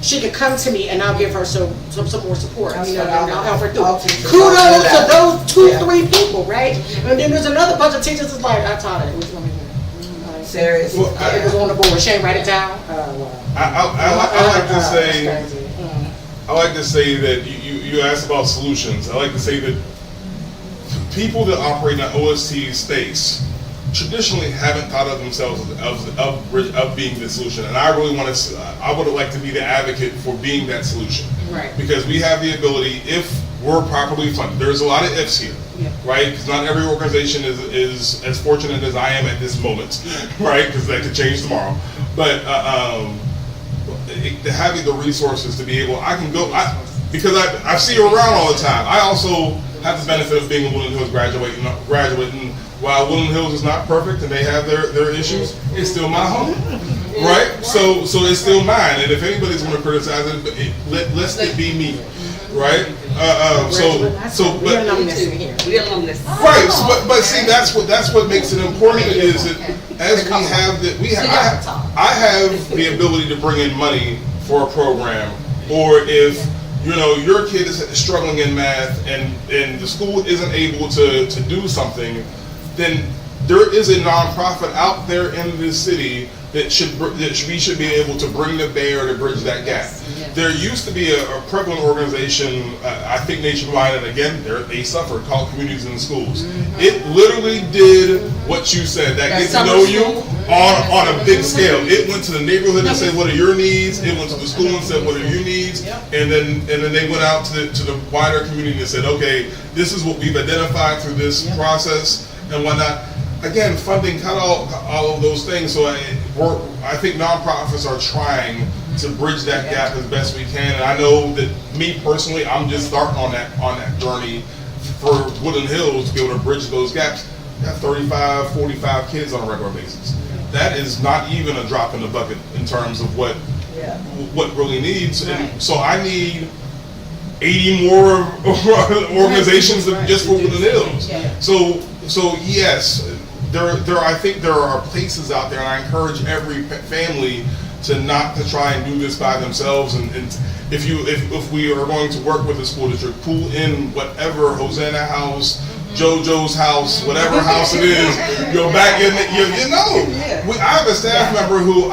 she could come to me and I'll give her some more support. That's And what I'll help her through. all teachers Kudos don't do to that. those 2-3 Yeah. people, right? And then there's another bunch of teachers that's like, I taught it. Which one is it? Serious. Well, It was on the board. She ain't write it down. I like to say, That's crazy. I like to say that you asked about solutions. I like to say that people that operate in the OST space traditionally haven't thought of themselves of being the solution, and I really want to. I would like to be the advocate for being that solution, Right. because we have the ability if we're properly funded. There's a lot of ifs here, Yeah. right? Because not every organization is as fortunate as I am at this moment, right? Because that could change tomorrow, but having the resources to be able, I can go, because I see you around all the time. I also have the benefit of being a Woodland Hills graduate. And while Woodland Hills is not perfect and they have their issues, it's still my home, right? So it's still mine. And if anybody's going to criticize it, let's it be me, right? We're alumnus in here. We alumnus. Right, so, but see, that's what makes it important is that as I have the ability to bring in money for a program, or if your kid is struggling in math and the school isn't able to do something, then there is a nonprofit out there in this city that we should be able to bring to bear to bridge that gap. There used to be a prevalent organization, I think nationwide, and again, they suffered, called Communities in the Schools. It literally did what you said, that get to know you on a big scale. It went to the neighborhood and said, what are your needs? It went to the school and said, what are your needs? And then they went out to the wider community and said, okay, this is what we've identified through this process and whatnot. Again, funding, cut all of those things. So I think nonprofits are trying to bridge that gap as best we can. And I know that me personally, I'm just starting on that journey for Woodland Hills to be able to bridge those gaps. We have 35, 45 kids on a regular basis. That is not even a drop in the bucket in terms of what really needs. And so I need 80 more organizations just for Woodland Hills. So yes. I think there are places out there, and I encourage every family to try and do this by themselves. And if we are going to work with the school district, pull in whatever Hosanna House, JoJo's house, whatever house it is, you're back in. I have a staff member who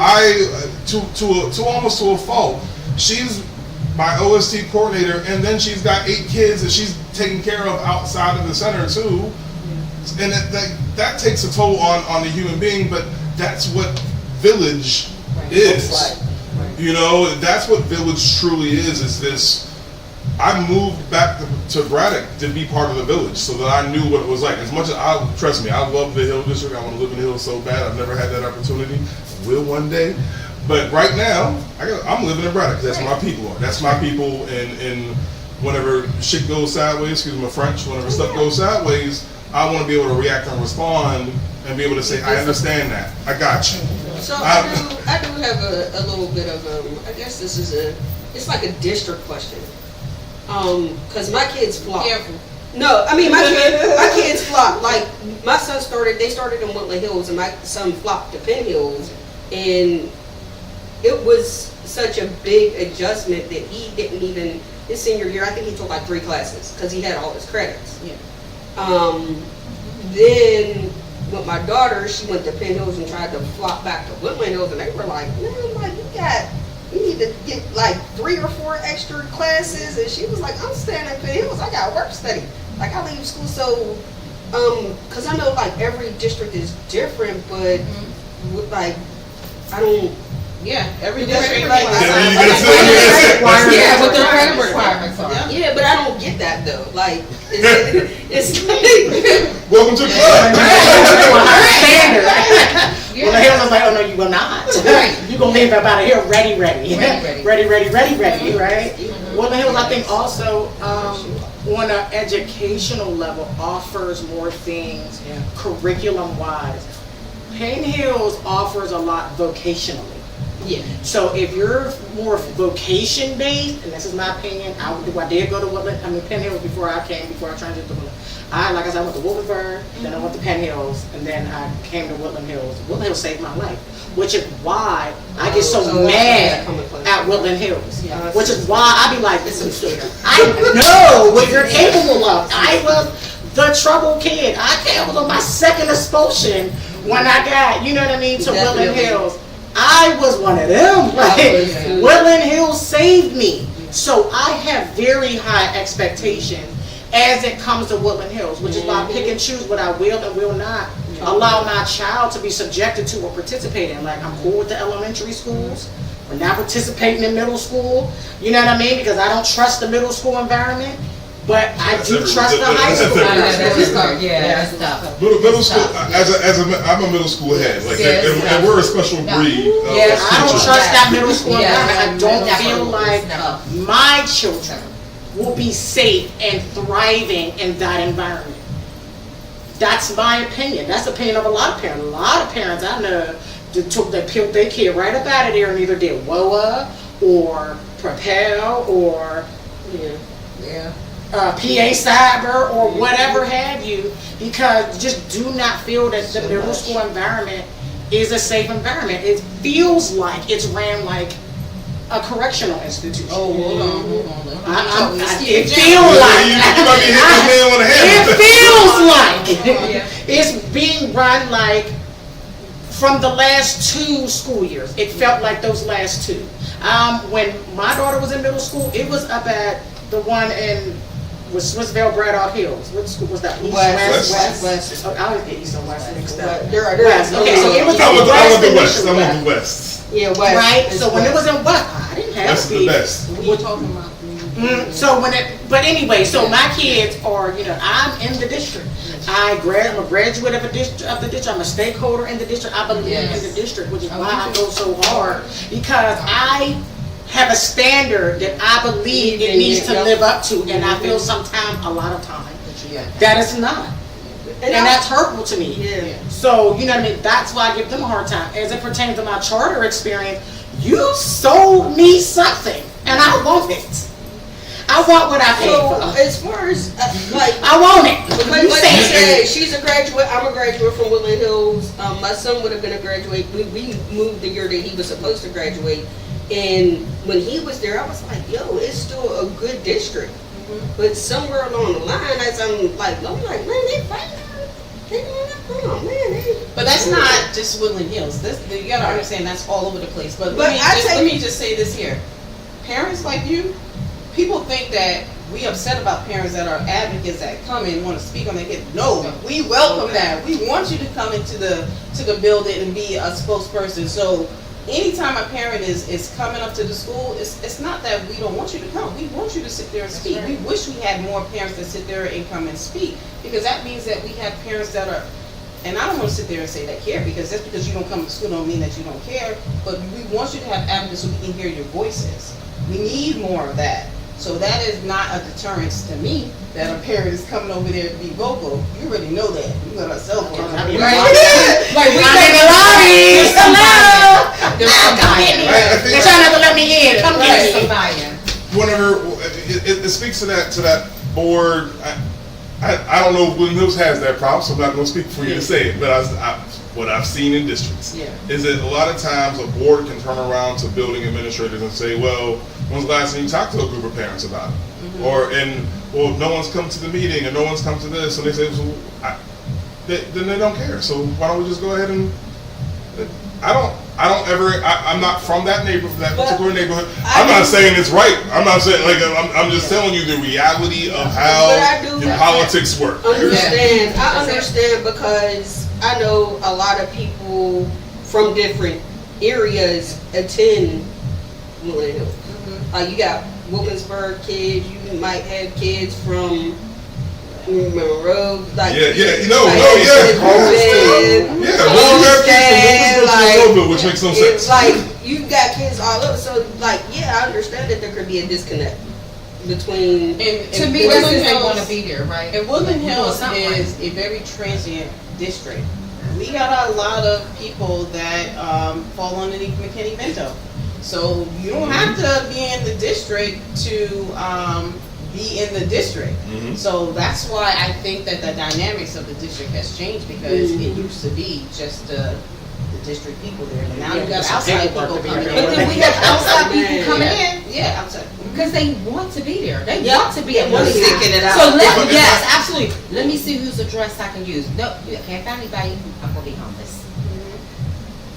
to almost to a fault. She's my OST coordinator, and then she's got 8 kids that she's taking care of outside of the center too. And that takes a toll on the human being, but that's what Village is. That's what Village truly is this. I moved back to Braddock to be part of the Village so that I knew what it was like. As much as trust me, I love the Hill District. I want to live in the Hills so bad. I've never had that opportunity. Will one day. But right now, I'm living in Braddock. That's where my people are. That's my people. And whenever shit goes sideways, excuse my French, whenever stuff goes sideways, I want to be able to react and respond and be able to say, I understand that. I got you. So I do have a little bit of, I guess this is it's like a district question. Cause my kids flop. Careful. No, I mean, my kids flop. Like, my son they started in Woodland Hills, and my son flopped to Penn Hills, and it was such a big adjustment that he didn't even, his senior year, I think he took like 3 classes, cause he had all his credits. Yeah. Then with my daughter, she went to Penn Hills and tried to flop back to Woodland Hills, and they were like, man, like you need to get like 3 or 4 extra classes. And she was like, I'm staying at Penn Hills, I got work study. Like, I leave school. So cause I know like every district is different, but like I don't. Yeah, every district, district. What their credit requirements are. Yeah, but I don't get that though. Like, it's like, Welcome to the club. Standard. Well, the Hills was like, oh no, you will not. You gonna leave about it here ready, right? Well, the Hills, I think also on an educational level offers more things curriculum wise. Penn Hills offers a lot vocationally. Yeah. So if you're more vocation based, and this is my opinion, I did go to Penn Hills before I transitioned to Woodland. I went to Woodland, then I went to Penn Hills, and then I came to Woodland Hills. Woodland Hills saved my life, which is why I get so mad at Woodland Hills. Which is why I be like, listen, I know what you're capable of. I was the trouble kid. I was on my second expulsion when I got, you know what I mean, to Woodland Hills. I was one of them. Like, Woodland Hills saved me. So I have very high expectations as it comes to Woodland Hills, which is why I pick and choose what I will and will not allow my child to be subjected to or participate in. Like, I'm cool with the elementary schools. We're not participating in middle school. You know what I mean? Because I don't trust the middle school environment. But I do trust the high school. That's tough. Middle school. I'm a middle school head. Like, and we're a special breed. I don't trust that middle school environment. I don't feel like my children will be safe and thriving in that environment. That's my opinion. That's the opinion of a lot of parents. A lot of parents I know that peeled their kid right up out of there and either did WOA or Propel or PA Cyber or whatever have you, because just do not feel that the middle school environment is a safe environment. It feels like it's ran like a correctional institution. Oh, hold on. It feels like You might be hitting the nail on the head. it feels like it's being run like from the last 2 school years. It felt like those last 2. When my daughter was in middle school, it was up at the one in Swissvale, Braddock Hills. What school was that? East, West. Oh, I always get East and West mixed up. They're West. Okay, so it was I went the West West. I went initially, the West. Yeah, West. right? is So when it West. was in West, I didn't have West is the best. What are you talking about? So but anyway, so my kids are, I'm in the district. I'm a graduate of the district. I'm a stakeholder in the district. I believe in the district, which is why I go so hard, because I have a standard that I believe it needs to live up to, and I feel sometimes, a lot of time, that it's not. And that's hurtful to me. Yeah. So, you know what I mean? That's why I give them a hard time. As it pertains to my charter experience, you sold me something, and I want it. I want what I paid So for. as far as like I want it. Like You you said said, she's a graduate. I'm a graduate from Woodland Hills. My son would have been a graduate. We moved the year that he was supposed to graduate, and when he was there, I was like, "Yo, it's still a good district." But somewhere along the line, as I'm like, man, they fighting. They doing that. Oh man, they. But that's not just Woodland Hills. You gotta understand that's all over the place. But But let me just say this here. Parents like you, people think that we upset about parents that are advocates that come and want to speak on their kids. No, we welcome that. We want you to come into the building and be a spokesperson. So anytime a parent is coming up to the school, it's not that we don't want you to come. We want you to sit there and speak. We wish we had more parents that sit there and come and speak, because that means that we have parents that are, and I don't want to sit there and say that care, because just because you don't come to school don't mean that you don't care, but we want you to have advocates so we can hear your voices. We need more of that. So that is not a deterrence to me that a parent is coming over there to be vocal. You already know that. You got a cell phone. I mean, Right? like we I'm in in the lobby. Hello. There's somebody. I think They're trying not to let me in. Come Right. get me. whenever it speaks to that board. I don't know if Woodland Hills has that problem, so I'm not going to speak for you to say it. But what I've seen in districts is that a lot of times a board can turn around to building administrators and say, "Well, when's the last time you talked to a group of parents about it?" Well, no one's come to the meeting, and no one's come to this, and they say, then they don't care. So why don't we just go ahead and? I'm not from that particular neighborhood. I'm not saying it's right. I'm not saying I'm just telling you the reality of how the politics work. Understand? I understand, because I know a lot of people from different areas attend Woodland Hills. You got Wilkinsburg kids. You might have kids from Monroe. Like Yeah. Which makes no sense. It's like you got kids all over. So I understand that there could be a disconnect between. To me, that's because they want to be there, right? And Woodland Hills something is a very transient district. We got a lot of people that fall underneath McKinney-Vento. So you don't have to be in the district to be in the district. So that's why I think that the dynamics of the district has changed, because it used to be just the district people there. But now you got outside people coming in. But then we have outside people coming in Yeah, outside. because they want to be there. They want to be at want one to stick it out. So yes, absolutely. Let me see whose address I can use. No, you can't find anybody. I'm gonna be homeless.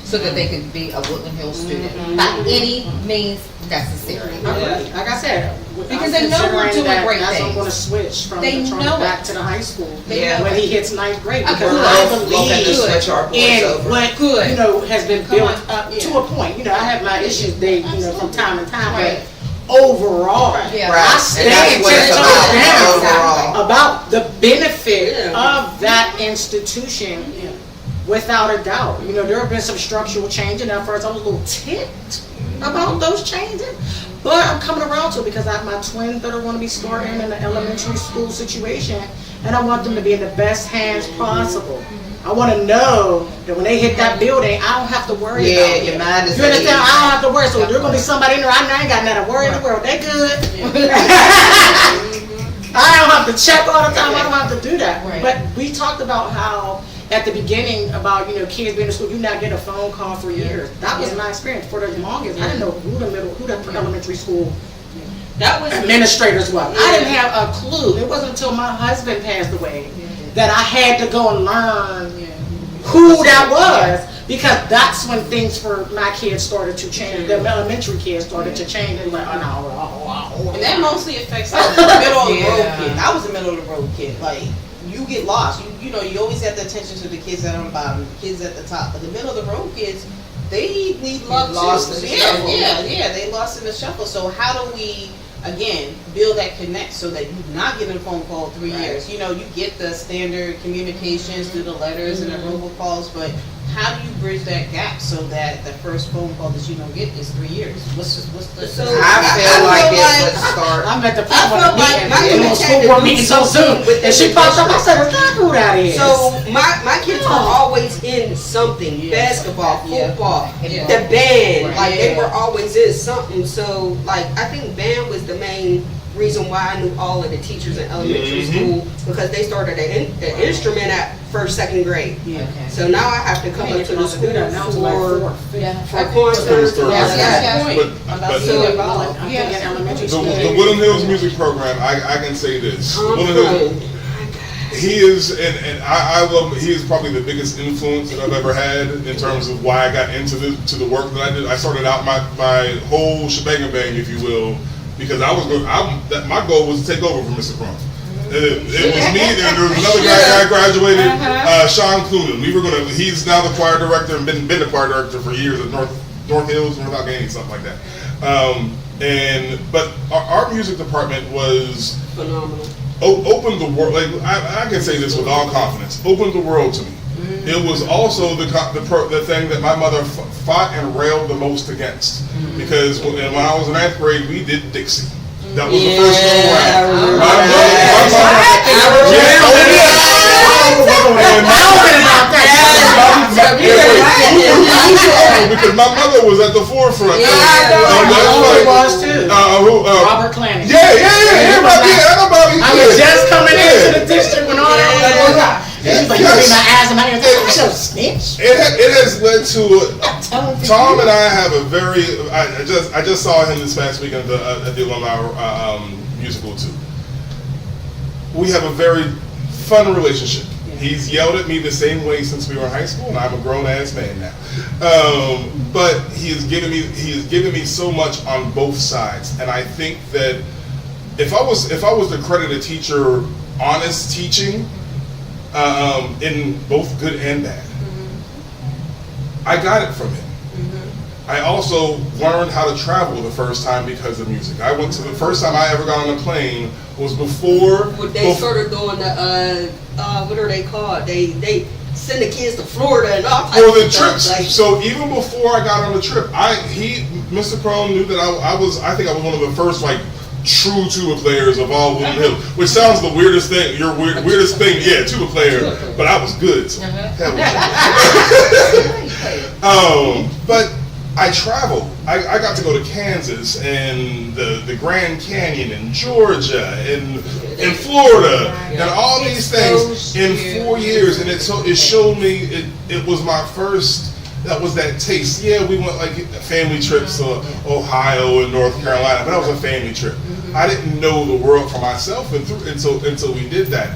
So that they can be a Woodland Hills student by any means necessary. Like I said, Because they know we're considering doing that great that's things. going to switch from They the know trunk back it. to the high school They know when it. he hits ninth grade. Okay, Because good. I Looking to believe switch our boards in over. what Good. has been Come built on. up to a point. I have my issues from time to time, Right. but overall, Yeah. Right. I And stand that's what 10 it's toes about, down overall. about the benefit Yeah. of that institution. Without a doubt, there have been some structural change, and at first I was a little ticked about those changes. But I'm coming around to it because I have my twins that are going to be starting in the elementary school situation, and I want them to be in the best hands possible. I want to know that when they hit that building, I don't have to worry about it. your mind is You understand? at ease. I don't have to worry. So there's going to be somebody in there, I ain't got nothing to worry in the world. They good. I don't have to check all the time. I don't have to do that. Right. But we talked about how at the beginning about, you know, kids being in school, you not get a phone call for years. That was my experience for the longest. I didn't know who the elementary school That was administrators was. I didn't have a clue. It wasn't until my husband passed away that I had to go and learn who that was, because that's when things for my kids started to change. The elementary kids started to change, and like, And that mostly affects the middle of the road Yeah. kid. I was a middle of the road kid. Like, you get lost. You know, you always have the attention to the kids that are on the bottom, the kids at the top. But the middle of the road kids, they need love lost too. in the Yeah, shuffle. yeah, they lost in the shuffle. So how do we, again, build that connect so that you're not getting a phone call 3 years? You know, you get the standard communications through the letters and the robocalls, but how do you bridge that gap so that the first phone call that you don't get is 3 years? What's the So- I feel like it would start. I'm at the I point feel of the like meeting, my and kids the had school to board do meeting so something soon, within and she the popped up. I district. said, "What's that? Who that is?" So my kids were always in something, basketball, football, Yeah. the band, Right. like they were always in something. So like I think band was the main reason why I knew all of the teachers in elementary school, because they started an instrument at first, second grade. Yeah. So now I have to come up to the school for concerts. Third, third. Yeah. But So- I'm thinking elementary the school. Woodland Hills Music Program, I can say this. Woodland Hills, he is, and I love him. He is probably the biggest influence that I've ever had in terms of why I got into the work that I did. I started out my whole shebang bang, if you will, because my goal was to take over for Mr. Crump. It was me, and there was another guy graduated, Sean Clunan. He's now the choir director and been the choir director for years at North Hills, North Allegheny, something like that. But our music department was Phenomenal. opened the world. Like I can say this with all confidence. Opened the world to me. It was also the thing that my mother fought and railed the most against, because when I was in 9th grade, we did Dixie. That was the first go around. Because my mother was at the forefront. was too. Robert Clancy. Everybody. I was just coming into the district when all that was going on. She's like, you be my ass and my hands. She'll snitch. It has led to Tom and I have a very. I just saw him this past weekend at the alumni musical too. We have a very fun relationship. He's yelled at me the same way since we were in high school, and I'm a grown ass man now. But he has given me so much on both sides, and I think that if I was to credit a teacher honest teaching, in both good and bad, I got it from him. I also learned how to travel the first time because of music. The first time I ever got on a plane was before. They started doing the what are they called? They send the kids to Florida and all types For the of stuff. trips. Like, So even before I got on the trip, Mr. Crone knew that I think I was one of the first true tuba players of all Woodland Hills, which sounds the weirdest thing. Weirdest thing, yeah, tuba player. But I was good. So hell with you. But I traveled. I got to go to Kansas and the Grand Canyon and Georgia and Florida and all these things in 4 years, and it showed me it was my first. That was that taste. Yeah, we went family trips to Ohio and North Carolina, but that was a family trip. I didn't know the world for myself until we did that.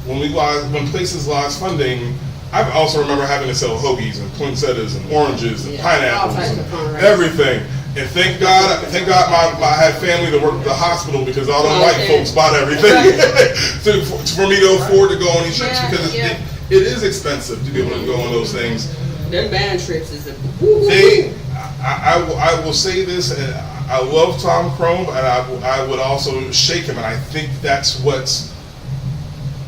When places lost funding, I also remember having to sell hoagies and poinsettias and oranges and pineapples and everything. And thank God I had family that worked at the hospital, because all the white folks bought everything for me to afford to go on these trips, because it is expensive to be able to go on those things. them band trips is I will say this, and I love Tom Crone, and I would also shake him, and I think that's what's,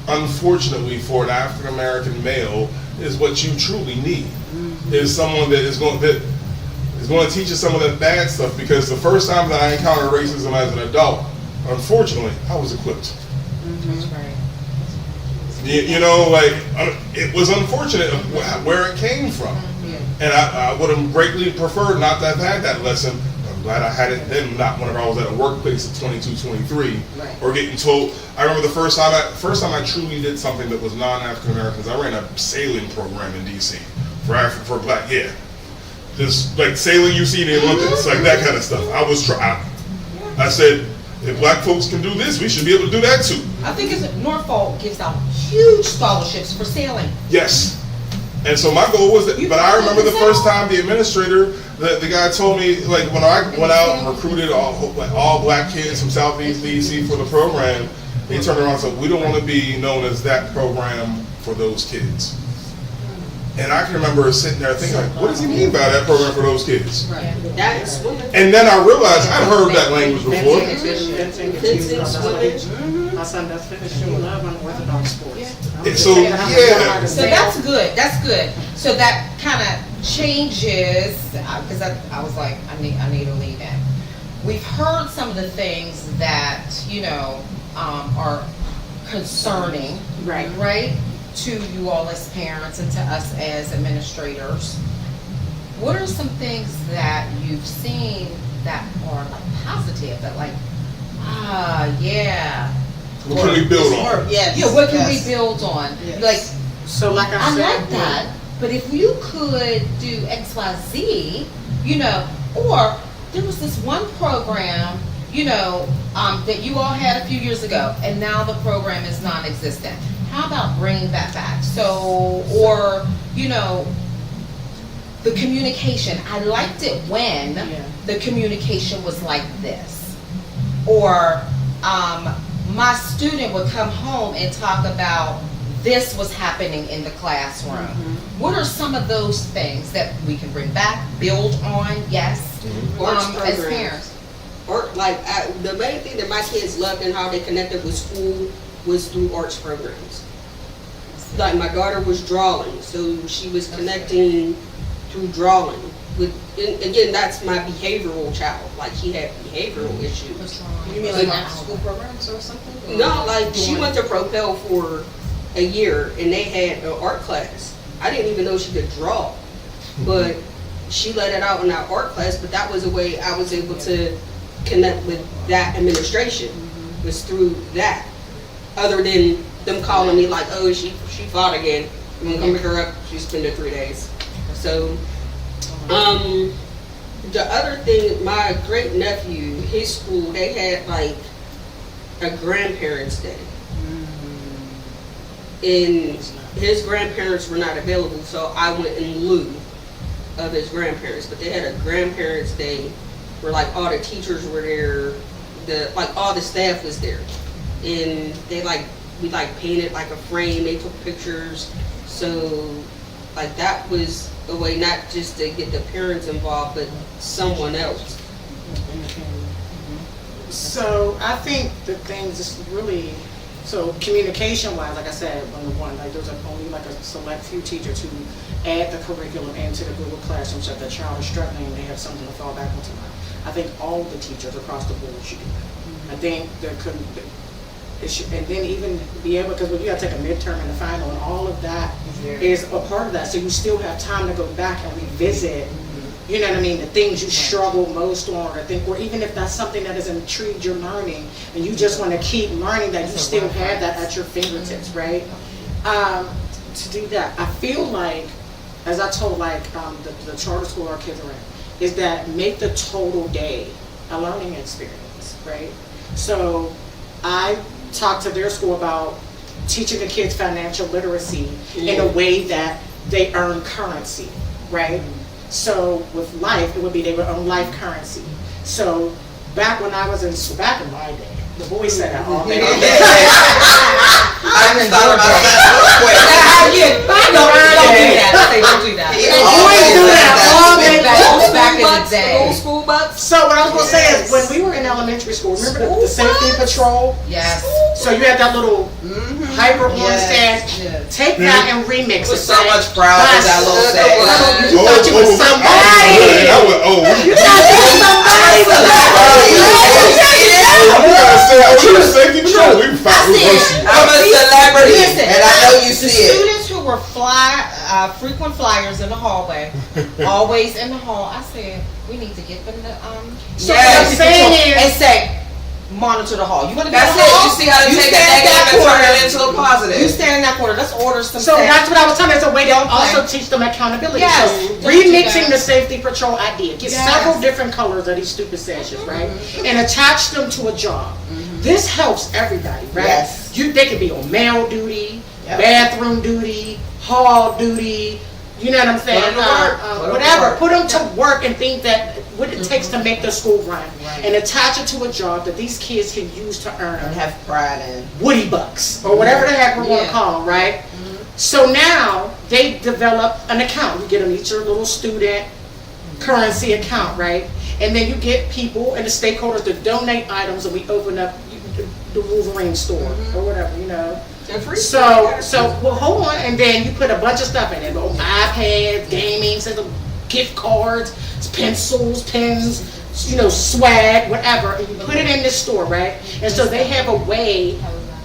unfortunately for an African American male, is what you truly need. Is someone that is going that is going to teach us some of that bad stuff, because the first time that I encountered racism as an adult, unfortunately, I was equipped. That's right. You know, like, it was unfortunate of where it came from. And I would have greatly preferred not to have had that lesson. I'm glad I had it then, not whenever I was at a workplace at 22, 23, or getting told. I remember the first time I truly did something that was non-African Americans. I ran a sailing program in DC for black, just like sailing you see in the Olympics, like that kind of stuff. I said, if black folks can do this, we should be able to do that too. I think it's Norfolk gives out huge scholarships for sailing. Yes. And so my goal was that, but I remember the first time the administrator, the guy told me, like, when I went out and recruited all black kids from Southeast DC for the program, he turned around and said, we don't want to be known as that program for those kids. And I can remember sitting there thinking, like, what does he mean by that program for those kids? That's swimming. And then I realized I'd heard that language before. Fencing, swimming. My son does fitness, you love unorthodox sports. And so, yeah. So that's good, that's good. So that kind of changes, because I was like, I need to leave in. We've heard some of the things that, you know, are concerning, right, to you all as parents and to us as administrators. What are some things that you've seen that are like positive, that like, yeah. What can we build on? Yes. Yeah, what can we build on? Yes. Like, So like I I said, like that, but if you could do X, Y, Z, you know, or there was this one program, you know, that you all had a few years ago, and now the program is non-existent. How about bringing that back? So, or, you know, the communication. I liked it when the communication was like this. Or, my student would come home and talk about this was happening in the classroom. What are some of those things that we can bring back, build on, yes, Arts as programs. parents? Or like the main thing that my kids loved and how they connected with school was through arts programs. Like my daughter was drawing, so she was connecting through drawing. And again, that's my behavioral child. Like he had behavioral issues. You mean like after school programs or something? No, like she went to Propel for a year and they had an art class. I didn't even know she could draw, but she let it out in our art class. But that was a way I was able to connect with that administration, was through that. Other than them calling me like, oh, she fought again. I'm gonna come pick her up. She's spent 3 days. So, the other thing, my great nephew, his school, they had like a grandparents' day. And his grandparents were not available, so I went in lieu of his grandparents. But they had a grandparents' day where like all the teachers were there, all the staff was there, and we painted like a frame. They took pictures, so like that was a way not just to get the parents involved, but someone else. So I think the things is really, so communication wise, like I said, like there's only like a select few teachers who add the curriculum into the Google Classroom so if the child is struggling and they have something to fall back onto. I think all the teachers across the board should do that. I think it should, and then even be able, because you gotta take a midterm and a final, and all of that is a part of that. So you still have time to go back and revisit, you know what I mean, the things you struggle most on, or even if that's something that has intrigued your learning, and you just want to keep learning that, you still have that at your fingertips, right? To do that, I feel like, as I told the charter school our kids are in, is that make the total day a learning experience, right? So I talked to their school about teaching the kids financial literacy in a way that they earn currency, right? So with life, it would be they would earn life currency. So back in my day, the boys said that all day. I just thought about that real quick. Don't do that. Boys do that all day. Back in the day. School bucks. So what I was gonna say is, when we were in elementary school, remember the safety patrol? Yes. So you had that little Hyper on Yes, sash. yes. Take that and remix it. With so right? much pride in that little That's- sash. You thought you was somebody. You thought you was somebody. You were safety patrol. We found we roast you. I'm a celebrity, Listen, and I know you the see it. students who were frequent flyers in the hallway, always in the hall, I said, we need to get them to, So Yes. what I'm saying is, and say, monitor the hall. You wanna be in That's the it. hall? You see how to You take a stand in that negative and turn corner. it into a You positive. stand in that corner, let's order some so snacks. that's what I was telling you. It's a way to Don't also play. teach them accountability. Yes. So Don't do remixing that. the safety patrol idea. Get Yes. several different colors of these stupid sashes, right? And attach them to a job. This helps everybody, right? Yes. They could be on mail duty, Yep. bathroom duty, hall duty. You know what I'm saying? Put 'em to work. Put 'em to Whatever. work. Put them to work and think that what it takes to make the school run, Right. and attach it to a job that these kids can use to earn And have pride in. Woody Bucks or whatever the heck we're going to Yeah. call them, right? So now they develop an account. You get them each your little student currency account, right? And then you get people and the stakeholders to donate items, and we open up the Wolverine store or whatever, you know. And free. So well, hold on, and then you put a bunch of stuff in it: iPads, gaming, gift cards, pencils, pens, swag, whatever. And you put it in this store, right? And so they have a way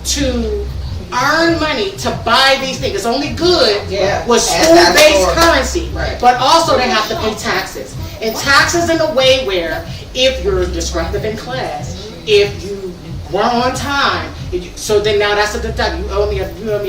to earn money to buy these things. It's only good Yeah. with At that school-based store. currency, Right. but also they have to pay taxes. And taxes in a way where if you're disruptive in class, if you were on time, so then now that's a deduction. You owe me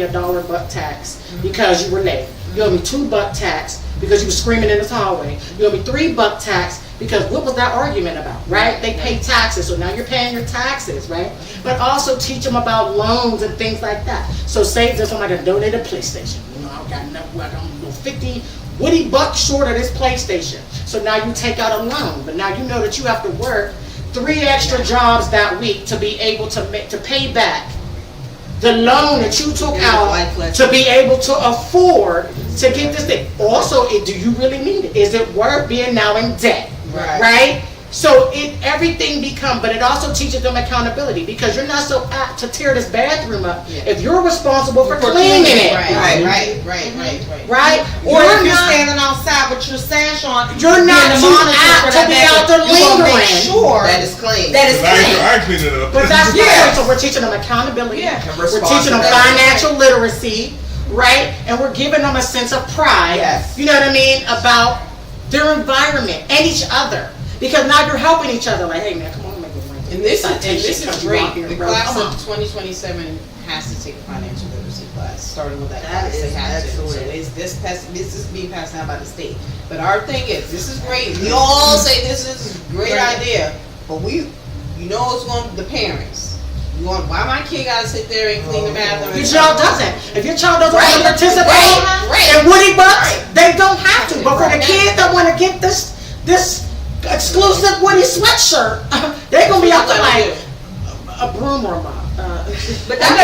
a $1 tax because you were late. You owe me $2 tax because you were screaming in the hallway. You owe me $3 tax because what was that argument about, right? They pay taxes, so now you're paying your taxes, right? But also teach them about loans and things like that. So say there's somebody that donated a PlayStation. I don't know, 50 Woody Bucks short of this PlayStation. So now you take out a loan, but now you know that you have to work 3 extra jobs that week to be able to pay back the loan that you took out to be able to afford to get this thing. Also, do you really need it? Is it worth being now in debt? Right? So everything but it also teaches them accountability because you're not so apt to tear this bathroom up if you're responsible for cleaning it. Right. Right? Or if you're not- standing outside with your sash on, You're not being the too monitor apt for to that be bathroom, out there you gonna make lingering. sure That is clean. that it's I clean. ain't cleaning it up. But that's the Yeah. point. So we're teaching them accountability. Yeah. And We're teaching them responsibility. financial literacy, right? And we're giving them a sense of pride. Yes. You know what I mean? About their environment and each other. Because now you're helping each other. Like, hey man, come on, make it rain. And this Citation is comes great. out here, The bro. class Come on. of 2027 has to take a financial literacy class, starting with that That class. They is have excellent. to. So this is being passed down by the state. But our thing is, this is great. We all say this is a great idea, but you know what's going to the parents. Why my kid gotta sit there and clean the bathroom? Your child doesn't. If your child doesn't Right. want to participate Right. in Woody Bucks, they don't have to. But for the kids that want to get this exclusive Woody sweatshirt, they're gonna be out there like a broom or a mop. But that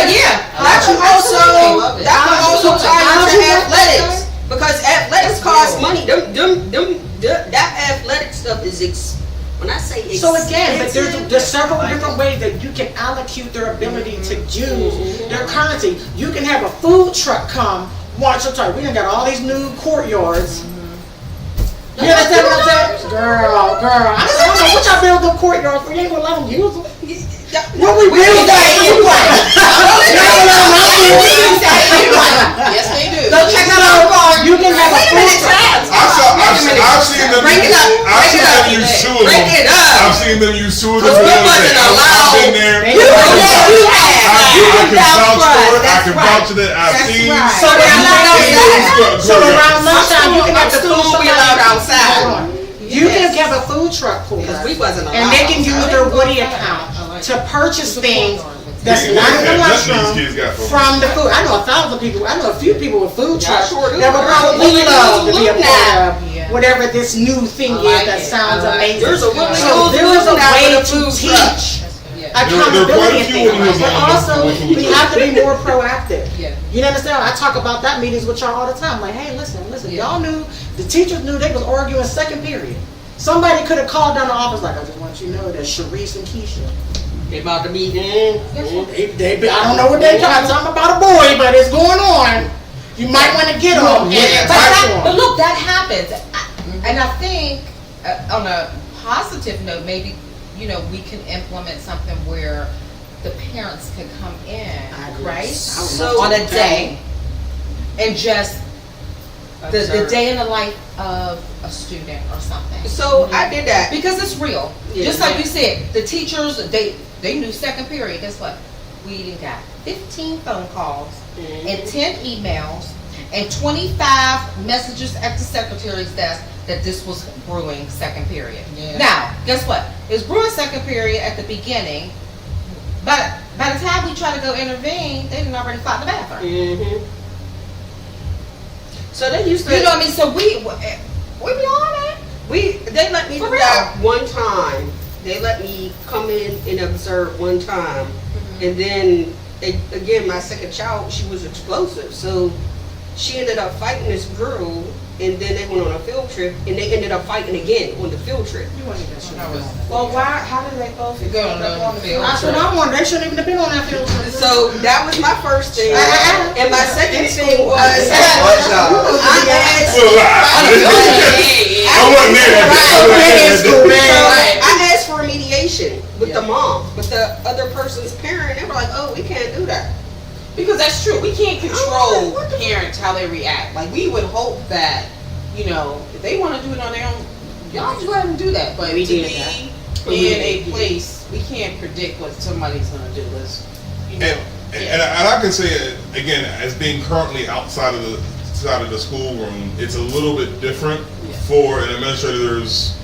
could also tie into athletics because athletics cost money. That athletic stuff is when I say expensive. So again, but there's several different ways that you can allocate their ability to use their currency. You can have a food truck come watch your time. We done got all these new courtyards. You understand what I'm saying? Girl. I don't know what y'all build them courtyards for. You ain't gonna let them use them. What we build Yes, they do. So check out our car. You can have a food truck. I've seen them use sewers. I've seen them use sewers. I've been there. I can vouch to that. I've seen. So around lunchtime, you can have the food we allowed outside. You can have a food truck for us, We wasn't allowed. and they can use outside. their Woody account to purchase things that's Yeah, not in the that's what these lunchroom kids got from the food. I know 1,000 people. I know a few people with food Yeah, I trucks sure do. that would probably love to be a part of Yeah. whatever this new thing I like is that it. sounds I like amazing. it. There's a woman So who's there is a moving out way with a to food truck. teach Yeah. There are accountability quite a and few things, of them but also with food we trucks. have to be more proactive. Yeah. You understand? I talk about that meetings with y'all all the time. Like, hey, listen, y'all knew, the teachers knew they was arguing second period. Somebody could have called down the office like, I just want you to know that Sharice and Keisha They about to be, I don't know what they got, something about a boy, but it's going on. You might want to get them. But look, that happens. And I think, on a positive note, maybe, we can implement something where the parents could come in, right? So- On a day, and just the day in the life of a student or something. so I did that. Because it's real. Yeah. Just like you said, the teachers, they knew second period, guess what? We done got 15 phone calls and 10 emails and 25 messages at the secretary's desk that this was brewing second period. Yeah. Now, guess what? It was brewing second period at the beginning, but by the time we try to go intervene, they done already fought in the bathroom. Mm-hmm. So they used to. You know what I mean? So we be on it. They let me For do real? that one time. They let me come in and observe one time, and then again, my second child, she was explosive, so she ended up fighting this girl, and then they went on a field trip, and they ended up fighting again on the field trip. Well, how did they both Go on the field. That's what I want. They shouldn't even have been on that field trip. So that was my first thing, and my second thing was Well, I wasn't there. I asked for a mediation with the mom, but the other person's parent, they were like, "Oh, we can't do that." Because that's true. We can't control parents how they react. Like, we would hope that, if they want to do it on their own, y'all just go ahead and do that. But We to did be in a place, we can't predict what somebody's going to do. It's, And I can say it again, as being currently outside of the schoolroom, it's a little bit different for an administrator. There's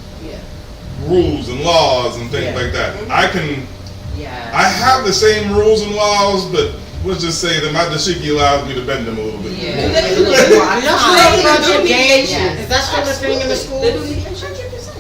rules and laws and things like that. I have the same rules and laws, but let's just say that my dashiki allows me to bend them a little bit. Yeah. Is that still a thing in the schools?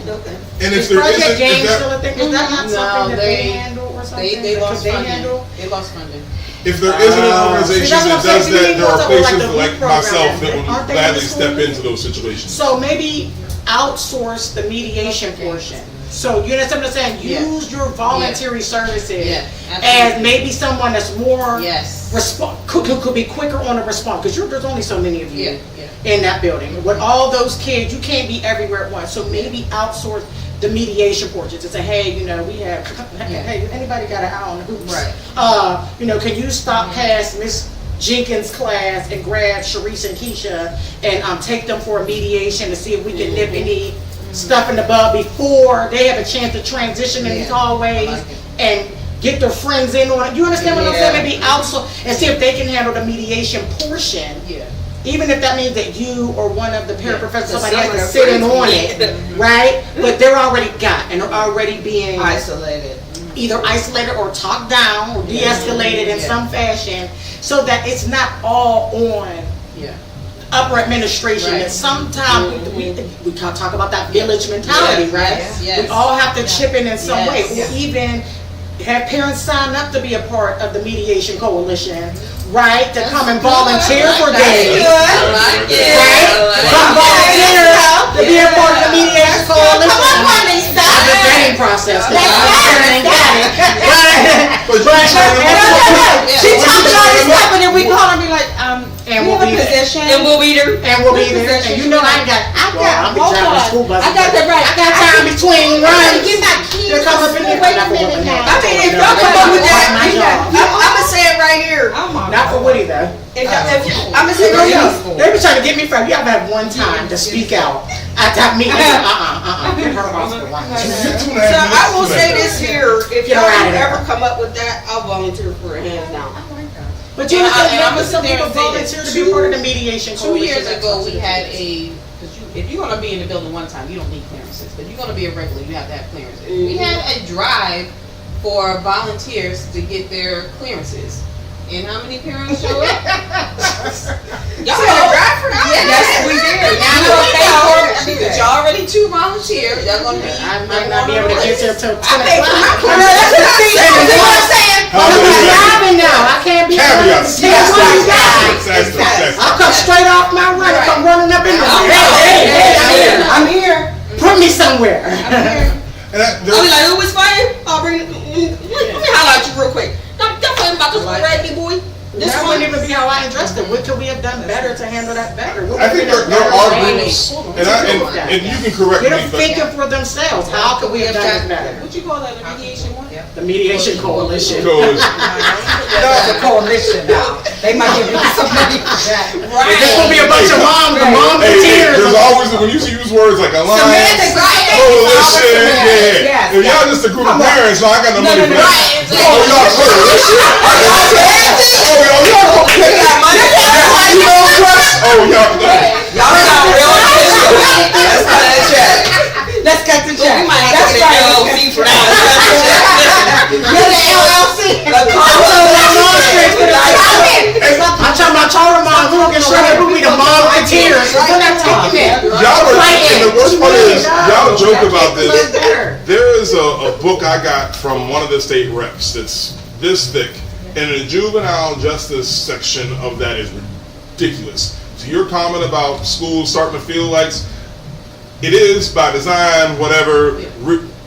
Okay. And if Is there Project isn't, Game if still that, a thing? Is that not No, something that they they- handle or something? They lost They funding. handle? They lost funding. if there isn't an organization See, that's what that I'm saying. does See, that, we there are need more places like the like youth program. myself that would Aren't they in gladly the step schools? into those situations. So maybe outsource the mediation portion. So you understand what I'm saying? Yeah. Use your voluntary services Yeah, as absolutely. maybe someone that's more Yes. could be quicker on the response, because there's only so many of you Yeah. in that building. With all those kids, you can't be everywhere at once. So maybe outsource the mediation portion to say, hey, we have, hey, anybody got an eye on the hoops? Right. Can you stop past Miss Jenkins' class and grab Sharice and Keisha and take them for a mediation to see if we can nip any stuff in the bud before they have a chance to transition in these hallways I like it. and get their friends in on it. You understand what I'm Yeah. saying? Maybe outsource and see if they can handle the mediation portion. Yeah. Even if that means that you or one of the paraprofessionals, somebody Some has of to their sit in friends on need it, right? But they're already got and they're already being Isolated. either isolated or talked down or de-escalated in Yeah. some fashion, so that it's not all on Yeah. upper administration. Right. And sometimes we can talk about that village mentality, Yes, right? yes. We all have to chip in some way, Yes. or even have parents sign up to be a part of the mediation coalition, right? To come and volunteer for days. I like it. Come volunteer to be a part of the mediation coalition. Come on, Lisa. The vetting process. 'Cause I ain't got it. But She talked about this stuff, and then we call her and be like, And we we'll have a be there. position. And we'll be there. And we'll be there. And you know I got I'll be driving the school bus. I got the right. I got time between runs. Get my keys. To come up in here. Wait a minute now. I mean, if y'all come up with that, My job. I'm gonna say it right here. Not for Woody though. I'm gonna say it No, right no. here. They be trying to get me from. You have to have one time to speak out at that meeting. Get her off the line. So I will say this here, if Get y'all her out of there. ever come up with that, I'll volunteer for it, hands down. But you And know, I'm maybe some gonna sit there people and say volunteer that to be part of the mediation 2 coalition. years ago, we had because if you're gonna be in the building one time, you don't need clearances. But you're gonna be a regular, you have to have clearances. We had a drive for volunteers to get their clearances. And how many parents show up? Y'all had a drive for that? Yes, we did. Now You we're paying for it know. because y'all already 2 volunteers. Y'all gonna be. I might not be able to get there till 10 I paid for my o'clock. clearance. I'm driving now. I can't be. Caveats. Yes, I'll come straight off my run and come running up in there. Hey, I'm here. Put me somewhere. And that, I'll be like, who was fighting? I'll bring it. Let me holler I addressed it. What could we have done better to handle that better? What I think could we there have are done groups, better? and you can correct Get me, them but thinking for themselves. How could we have done it better? What you call that, a mediation one? The mediation coalition. coalition. That's a coalition now. They might give you some money for that. There's gonna be a bunch of moms Hey, and tears. there's always, when you use words like alliance, Semantics, right? coalition, Yes, yeah. yes, If y'all just a group of parents, so I got no money for that. Right, Oh, y'all coalition. Oh, y'all okay. You know what? Oh, y'all. Y'all sound real official. Let's cut that check. Let's cut the check. We might have That's to get right. an LLC for that. You're the LLC. The I'm talking about charter moms who can show who be the mom and tears. We're not taking it. Y'all are, and the worst part is, y'all joke about this. Better. There is a book I got from one of the state reps that's this thick, and the juvenile justice section of that is ridiculous. So your comment about schools starting to feel like it is by design, whatever.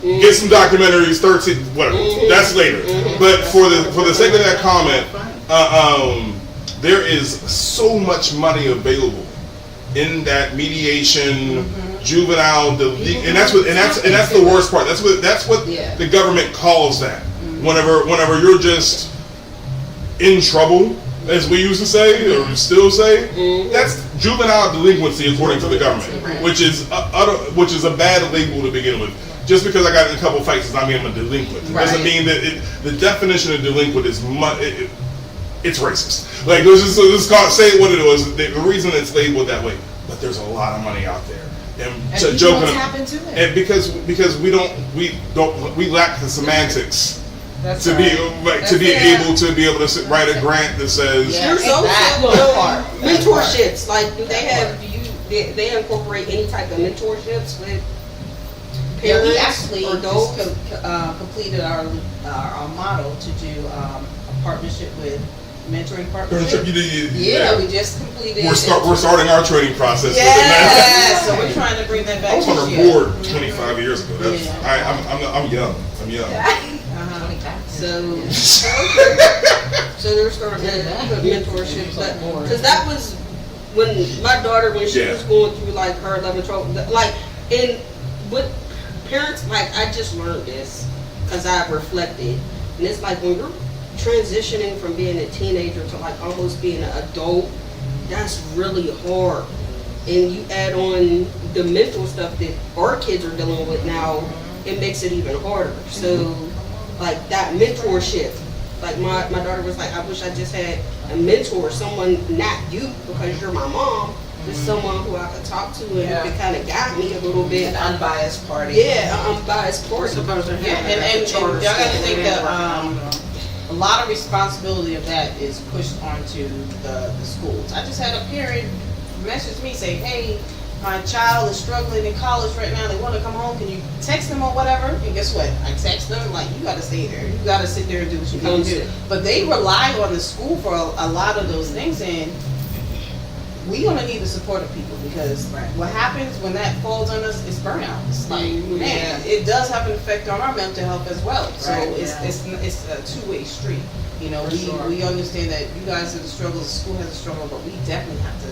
Get some documentaries, 13, whatever. That's later. But for the sake of that comment, there is so much money available in that mediation, juvenile, and that's the worst part. That's what the government calls that. Whenever you're just in trouble, as we used to say or still say, that's juvenile delinquency according to the government, which is a bad label to begin with. Just because I got in a couple fights does not mean I'm a delinquent. It doesn't mean that the definition of delinquent is it's racist. Like let's say it what it was. The reason it's labeled that way, but there's a lot of money out there. And joking, and because we lack the semantics to be able to write a grant that says There's also mentorships. Like, do they incorporate any type of mentorships with Yeah, we parents actually or just adults? completed our model to do a partnership with mentoring partnership. Yeah, we just completed. We're starting our training process. Yeah, so we're trying to bring that back. I was on this the year. board 25 years ago. That's, I'm young. I'm young. So they're starting to put mentorships, because that was when my daughter, when she was going through like her 11, 12, like, and with parents, like, I just learned this because I reflected, and it's like when you're transitioning from being a teenager to like almost being an adult, that's really hard. And you add on the mental stuff that our kids are dealing with now, it makes it even harder. So like that mentorship, like my daughter was like, I wish I just had a mentor, someone, not you because you're my mom, just someone who I could talk to and who could kind of guide me a little bit. An unbiased party. Yeah, an unbiased party. Yeah, and y'all got to think that a lot of responsibility of that is pushed onto the schools. I just had a parent message me saying, hey, my child is struggling in college right now, they want to come home, can you text them or whatever? And guess what? I text them, like, you got to stay there. You got to sit there and do what you need to do. But they rely on the school for a lot of those things, and we're going to need the support of people, because what happens when that falls on us is burnout. It's like, man, it does have an effect on our mental health as well. So it's a two-way street. You know, we understand that you guys have the struggles, the school has a struggle, but we definitely have to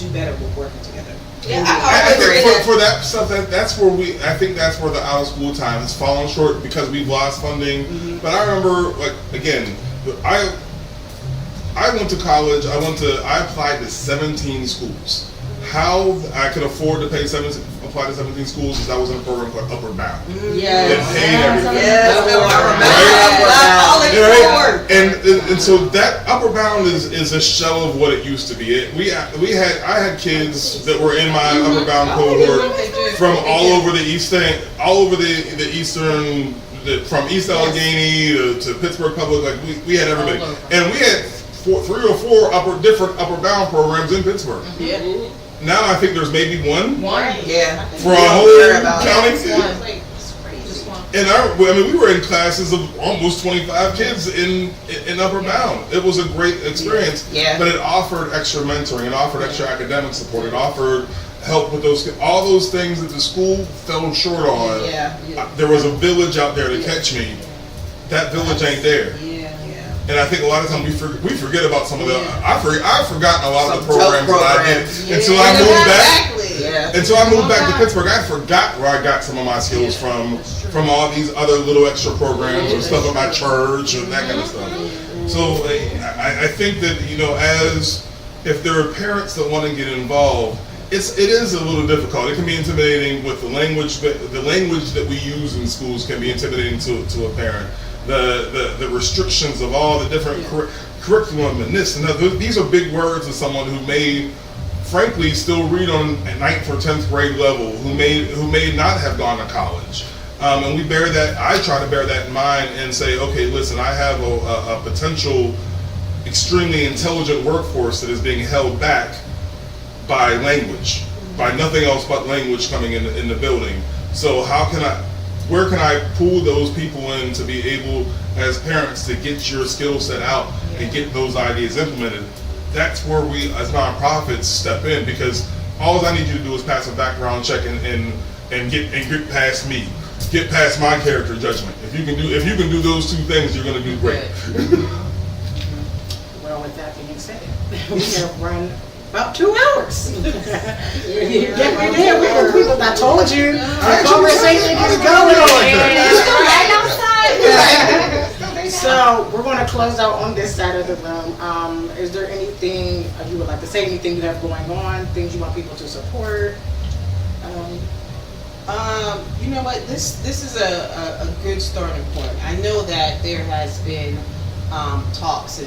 do better with working together. Yeah, for that stuff, that's where I think that's where the out of school time has fallen short because we've lost funding. But I remember, like, again, I went to college. I applied to 17 schools. How I could afford to apply to 17 schools is I was in a program called Upward Bound. That paid everything. And so that Upward Bound is a shell of what it used to be. I had kids that were in my Upward Bound cohort from all over the eastern, from East Allegheny to Pittsburgh Public. Like we had everybody, and we had 3 or 4 different Upward Bound programs in Pittsburgh. Now I think there's maybe one. Yeah. For a whole county. And we were in classes of almost 25 kids in Upward Bound. It was a great experience. But it offered extra mentoring. It offered extra academic support. It offered help with all those things that the school fell short on. There was a village out there to catch me. That village ain't there. And I think a lot of times we forget about some of the. I've forgotten a lot of the Some dope programs that I did programs. until I moved back. Exactly. Yeah. Until I moved back to Pittsburgh, I forgot where I got some of my skills from all these other little extra programs or stuff at my church or that kind of stuff. So I think that, you know, as if there are parents that want to get involved, it is a little difficult. It can be intimidating with the language that we use in schools can be intimidating to a parent. The restrictions of all the different curriculum and this and that. These are big words to someone who may, frankly, still read on a 9th or 10th grade level, who may not have gone to college. And we bear that. I try to bear that in mind and say, okay, listen, I have a potential extremely intelligent workforce that is being held back by language, by nothing else but language coming in the building. So where can I pull those people in to be able, as parents, to get your skill set out and get those ideas implemented? That's where we, as nonprofits, step in, because all I need you to do is pass a background check and get past me, get past my character judgment. If you can do those two things, you're going to do great. Well, with that being said, we have run about 2 hours. Yeah, we did. I told you, our conversation is going on. So we're going to close out on this side of the room. Is there anything you would like to say? Anything you have going on? Things you want people to support? You know what? This is a good starting point. I know that there has been talks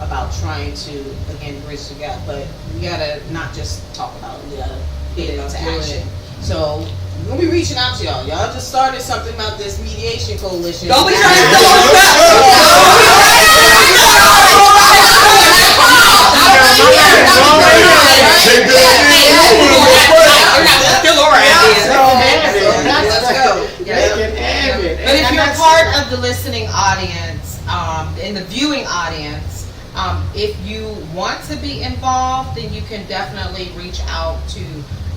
about trying to again bridge the gap, but we gotta not just talk about it. We gotta get it into action. So we're gonna be reaching out to y'all. Y'all just started something about this mediation coalition. Don't be trying to fill us Let's go. But if you're part of the listening audience, in the viewing audience, if you want to be involved, then you can definitely reach out to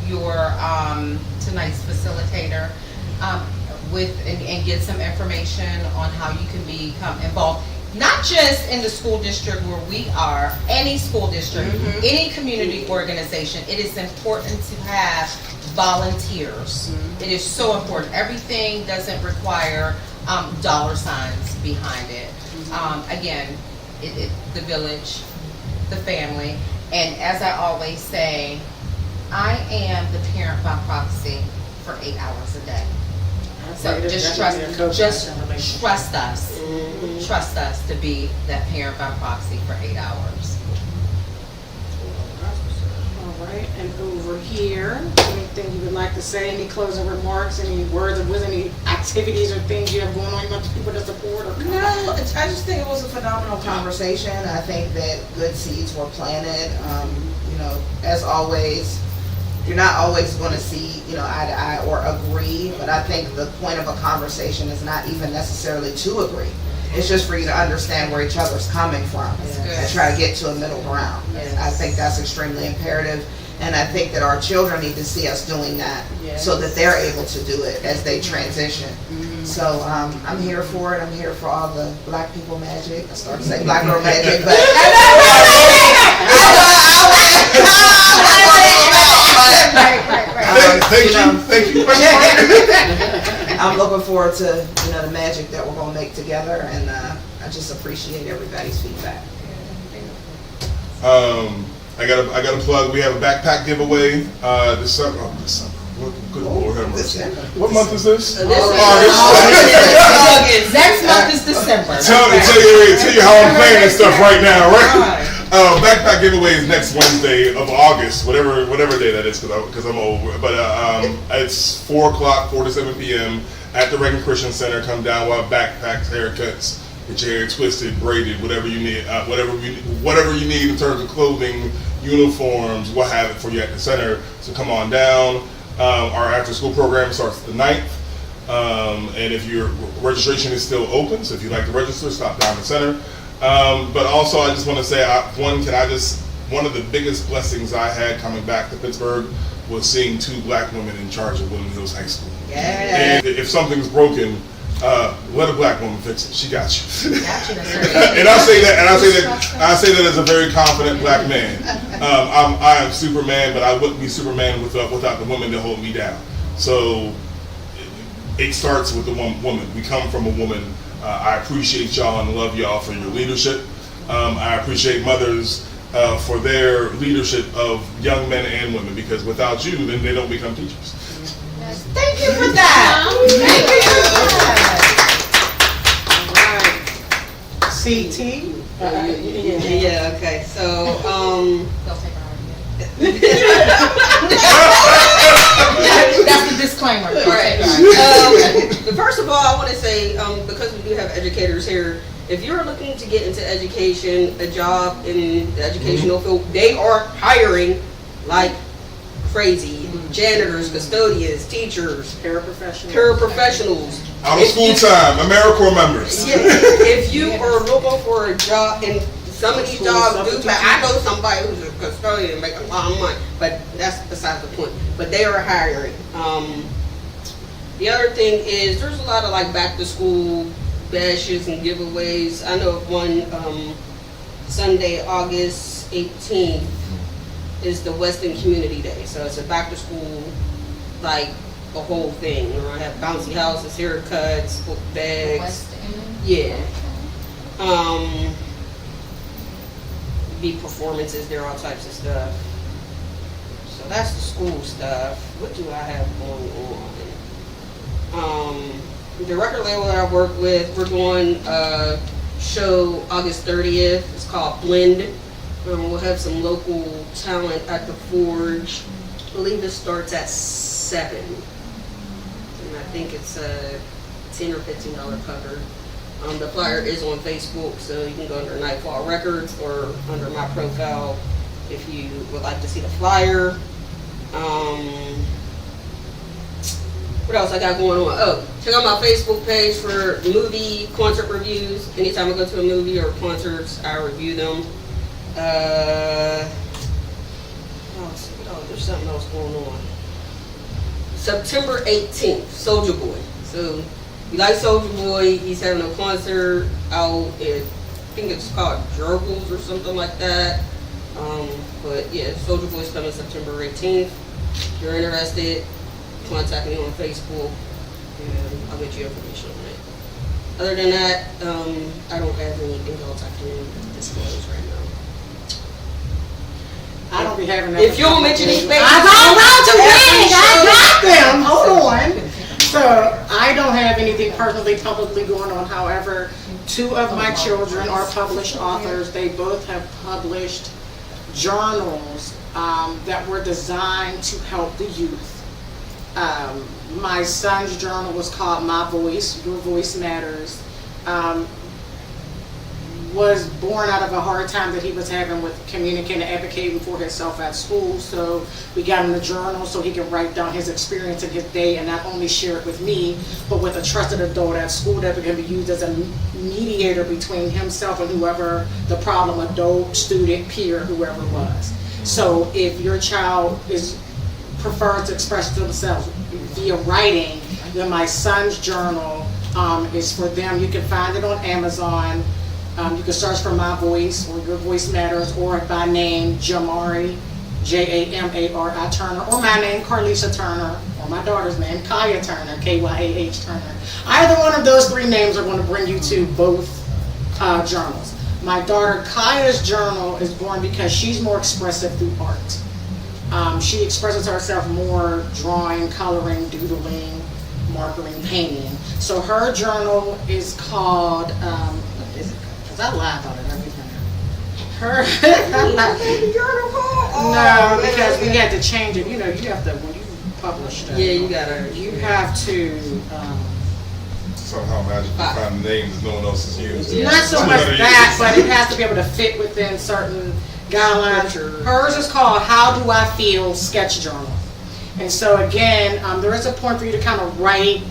your tonight's facilitator and get some information on how you can become involved. Not just in the school district where we are, any school district, any community organization, it is important to have volunteers. It is so important. Everything doesn't require dollar signs behind it. Again, the village, the family, and as I always say, I am the parent by proxy for 8 hours a day. So just trust us. Trust us to be that parent by proxy for 8 hours. All right, and over here, anything you would like to say? Any closing remarks? Any words of wisdom? Any activities or things you have going on you want people to support? Or No, I just think it was a phenomenal conversation. I think that good seeds were planted. You know, as always, you're not always going to see, you know, eye to eye or agree, but I think the point of a conversation is not even necessarily to agree. It's just for you to understand where each other's coming from and try to get to a middle ground. And I think that's extremely imperative. And I think that our children need to see us doing that so that they're able to do it as they transition. So I'm here for it. I'm here for all the black people magic. I started to say black girl magic, but Thank you. I'm looking forward to, you know, the magic that we're gonna make together, and I just appreciate everybody's feedback. I got to plug. We have a backpack giveaway December. Good Lord have mercy. What month is this? August. Next month is December. Tell you how I'm playing this stuff right now, right? Backpack giveaway is next Wednesday of August, whatever day that is, because I'm old. But it's 4 to 7 p.m. at the Reagan Christian Center. Come down. We'll have backpacks, haircuts, get your hair twisted, braided, whatever you need, whatever you need in terms of clothing, uniforms. We'll have it for you at the center. So come on down. Our after-school program starts the 9th. And if your registration is still open, so if you'd like to register, stop down the center. But also, I just want to say, one of the biggest blessings I had coming back to Pittsburgh was seeing 2 black women in charge of Woodland Hills High School. Yeah. And if something's broken, Let a black woman fix it. She got you. Got you. And I say that as a very confident black man. I am Superman, but I wouldn't be Superman without the women that hold me down. So it starts with the woman. We come from a woman. I appreciate y'all and love y'all for your leadership. I appreciate mothers for their leadership of young men and women, because without you, then they don't become teachers. Thank you for that. Thank you for that. All right. CT? Yeah, okay, so, Don't take our idea. That's the disclaimer. right. First of all, I want to say, because we do have educators here, if you're looking to get into education, a job in the educational field, they are hiring like crazy. Janitors, custodians, teachers, paraprofessionals. Out of school time, AmeriCorps members. Yeah, if you are looking for a job, and some of these jobs do, like, I know somebody who's a custodian and make a lot of money, but that's besides the point. But they are hiring. The other thing is there's a lot of like back to school bashes and giveaways. I know of one Sunday, August 18th is the Weston Community Day. So it's a back to school, like a whole thing. You know, I have bouncy houses, haircuts, book bags. Yeah. Be performances there, all types of stuff. So that's the school stuff. What do I have going on? The record label that I work with, we're doing a show August 30th. It's called Blend. We'll have some local talent at the Forge. I believe it starts at 7. And I think it's a $10 or $15 cover. The flyer is on Facebook, so you can go under Nightfall Records or under my profile if you would like to see the flyer. What else I got going on? Oh, check out my Facebook page for movie concert reviews. Anytime I go to a movie or concerts, I review them. There's something else going on. September 18th, Soulja Boy. So, you like Soulja Boy, he's having a concert out at, I think it's called Jurgles or something like that. But yeah, Soulja Boy's coming September 18th. If you're interested, contact me on Facebook and I'll get you information on it. Other than that, I don't have anything else I can disclose right now. I don't be having that. If you don't mention these things, I'm about to win. I got them. Hold on. So I don't have anything personally publicly going on. However, 2 of my children are published authors. They both have published journals that were designed to help the youth. My son's journal was called My Voice, Your Voice Matters. Was born out of a hard time that he was having with communicating and advocating for himself at school. So we got him a journal so he can write down his experience in his day and not only share it with me, but with a trusted adult at school that can be used as a mediator between himself and whoever the problem adult, student, peer, whoever was. So if your child prefers to express themselves via writing, then my son's journal is for them. You can find it on Amazon. You can search for My Voice or Your Voice Matters, or by name Jamari, Jamari Turner, or my name Carlisha Turner, or my daughter's name Kaya Turner, Kyah Turner. Either one of those 3 names are going to bring you to both journals. My daughter Kaya's journal is born because she's more expressive through art. She expresses herself more drawing, coloring, doodling, markering, painting. So her journal is called, I lie about it everything. Her no, because we had to change it. You know, you have to, when you publish stuff, yeah, you have to Somehow magically find names that no one else has used. not so much that, but it has to be able to fit within certain guidelines. Hers is called How Do I Feel Sketch Journal. And so again, there is a point for you to kind of write,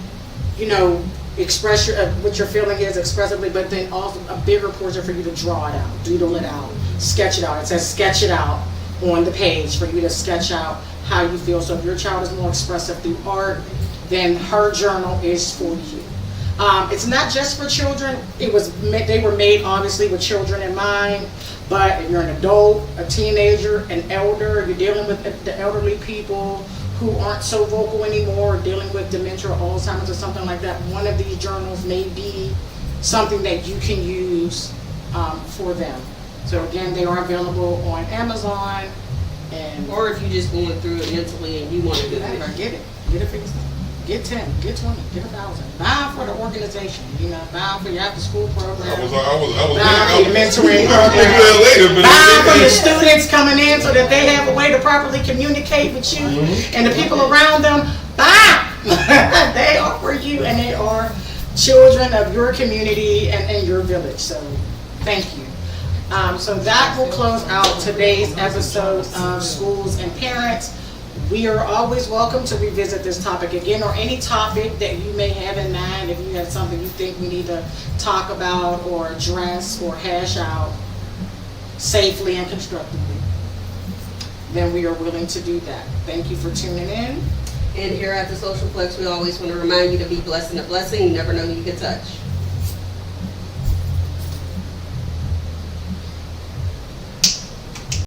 you know, express what your feeling is expressively, but then also a bigger portion for you to draw it out, doodle it out, sketch it out. It says sketch it out on the page for you to sketch out how you feel. So if your child is more expressive through art, then her journal is for you. It's not just for children. They were made obviously with children in mind, but if you're an adult, a teenager, an elder, you're dealing with the elderly people who aren't so vocal anymore, dealing with dementia or Alzheimer's or something like that, one of these journals may be something that you can use for them. So again, they are available on Amazon, and Or if you're just going through it mentally and you want to do it. get it for yourself. Get 10, get 20, get 1,000. Buy for the organization, buy for your after-school program. I was Buy for your mentoring I'll do that program. later, but Buy for your students coming in so that they have a way to properly communicate with you and the people around them. Buy! They are for you, and they are children of your community and your village. So thank you. So that will close out today's episode of Schools and Parents. We are always welcome to revisit this topic again, or any topic that you may have in mind. If you have something you think we need to talk about or address or hash out safely and constructively, then we are willing to do that. Thank you for tuning in. And here at the Social Flex, we always want to remind you to be blessed in a blessing. You never know who you can touch.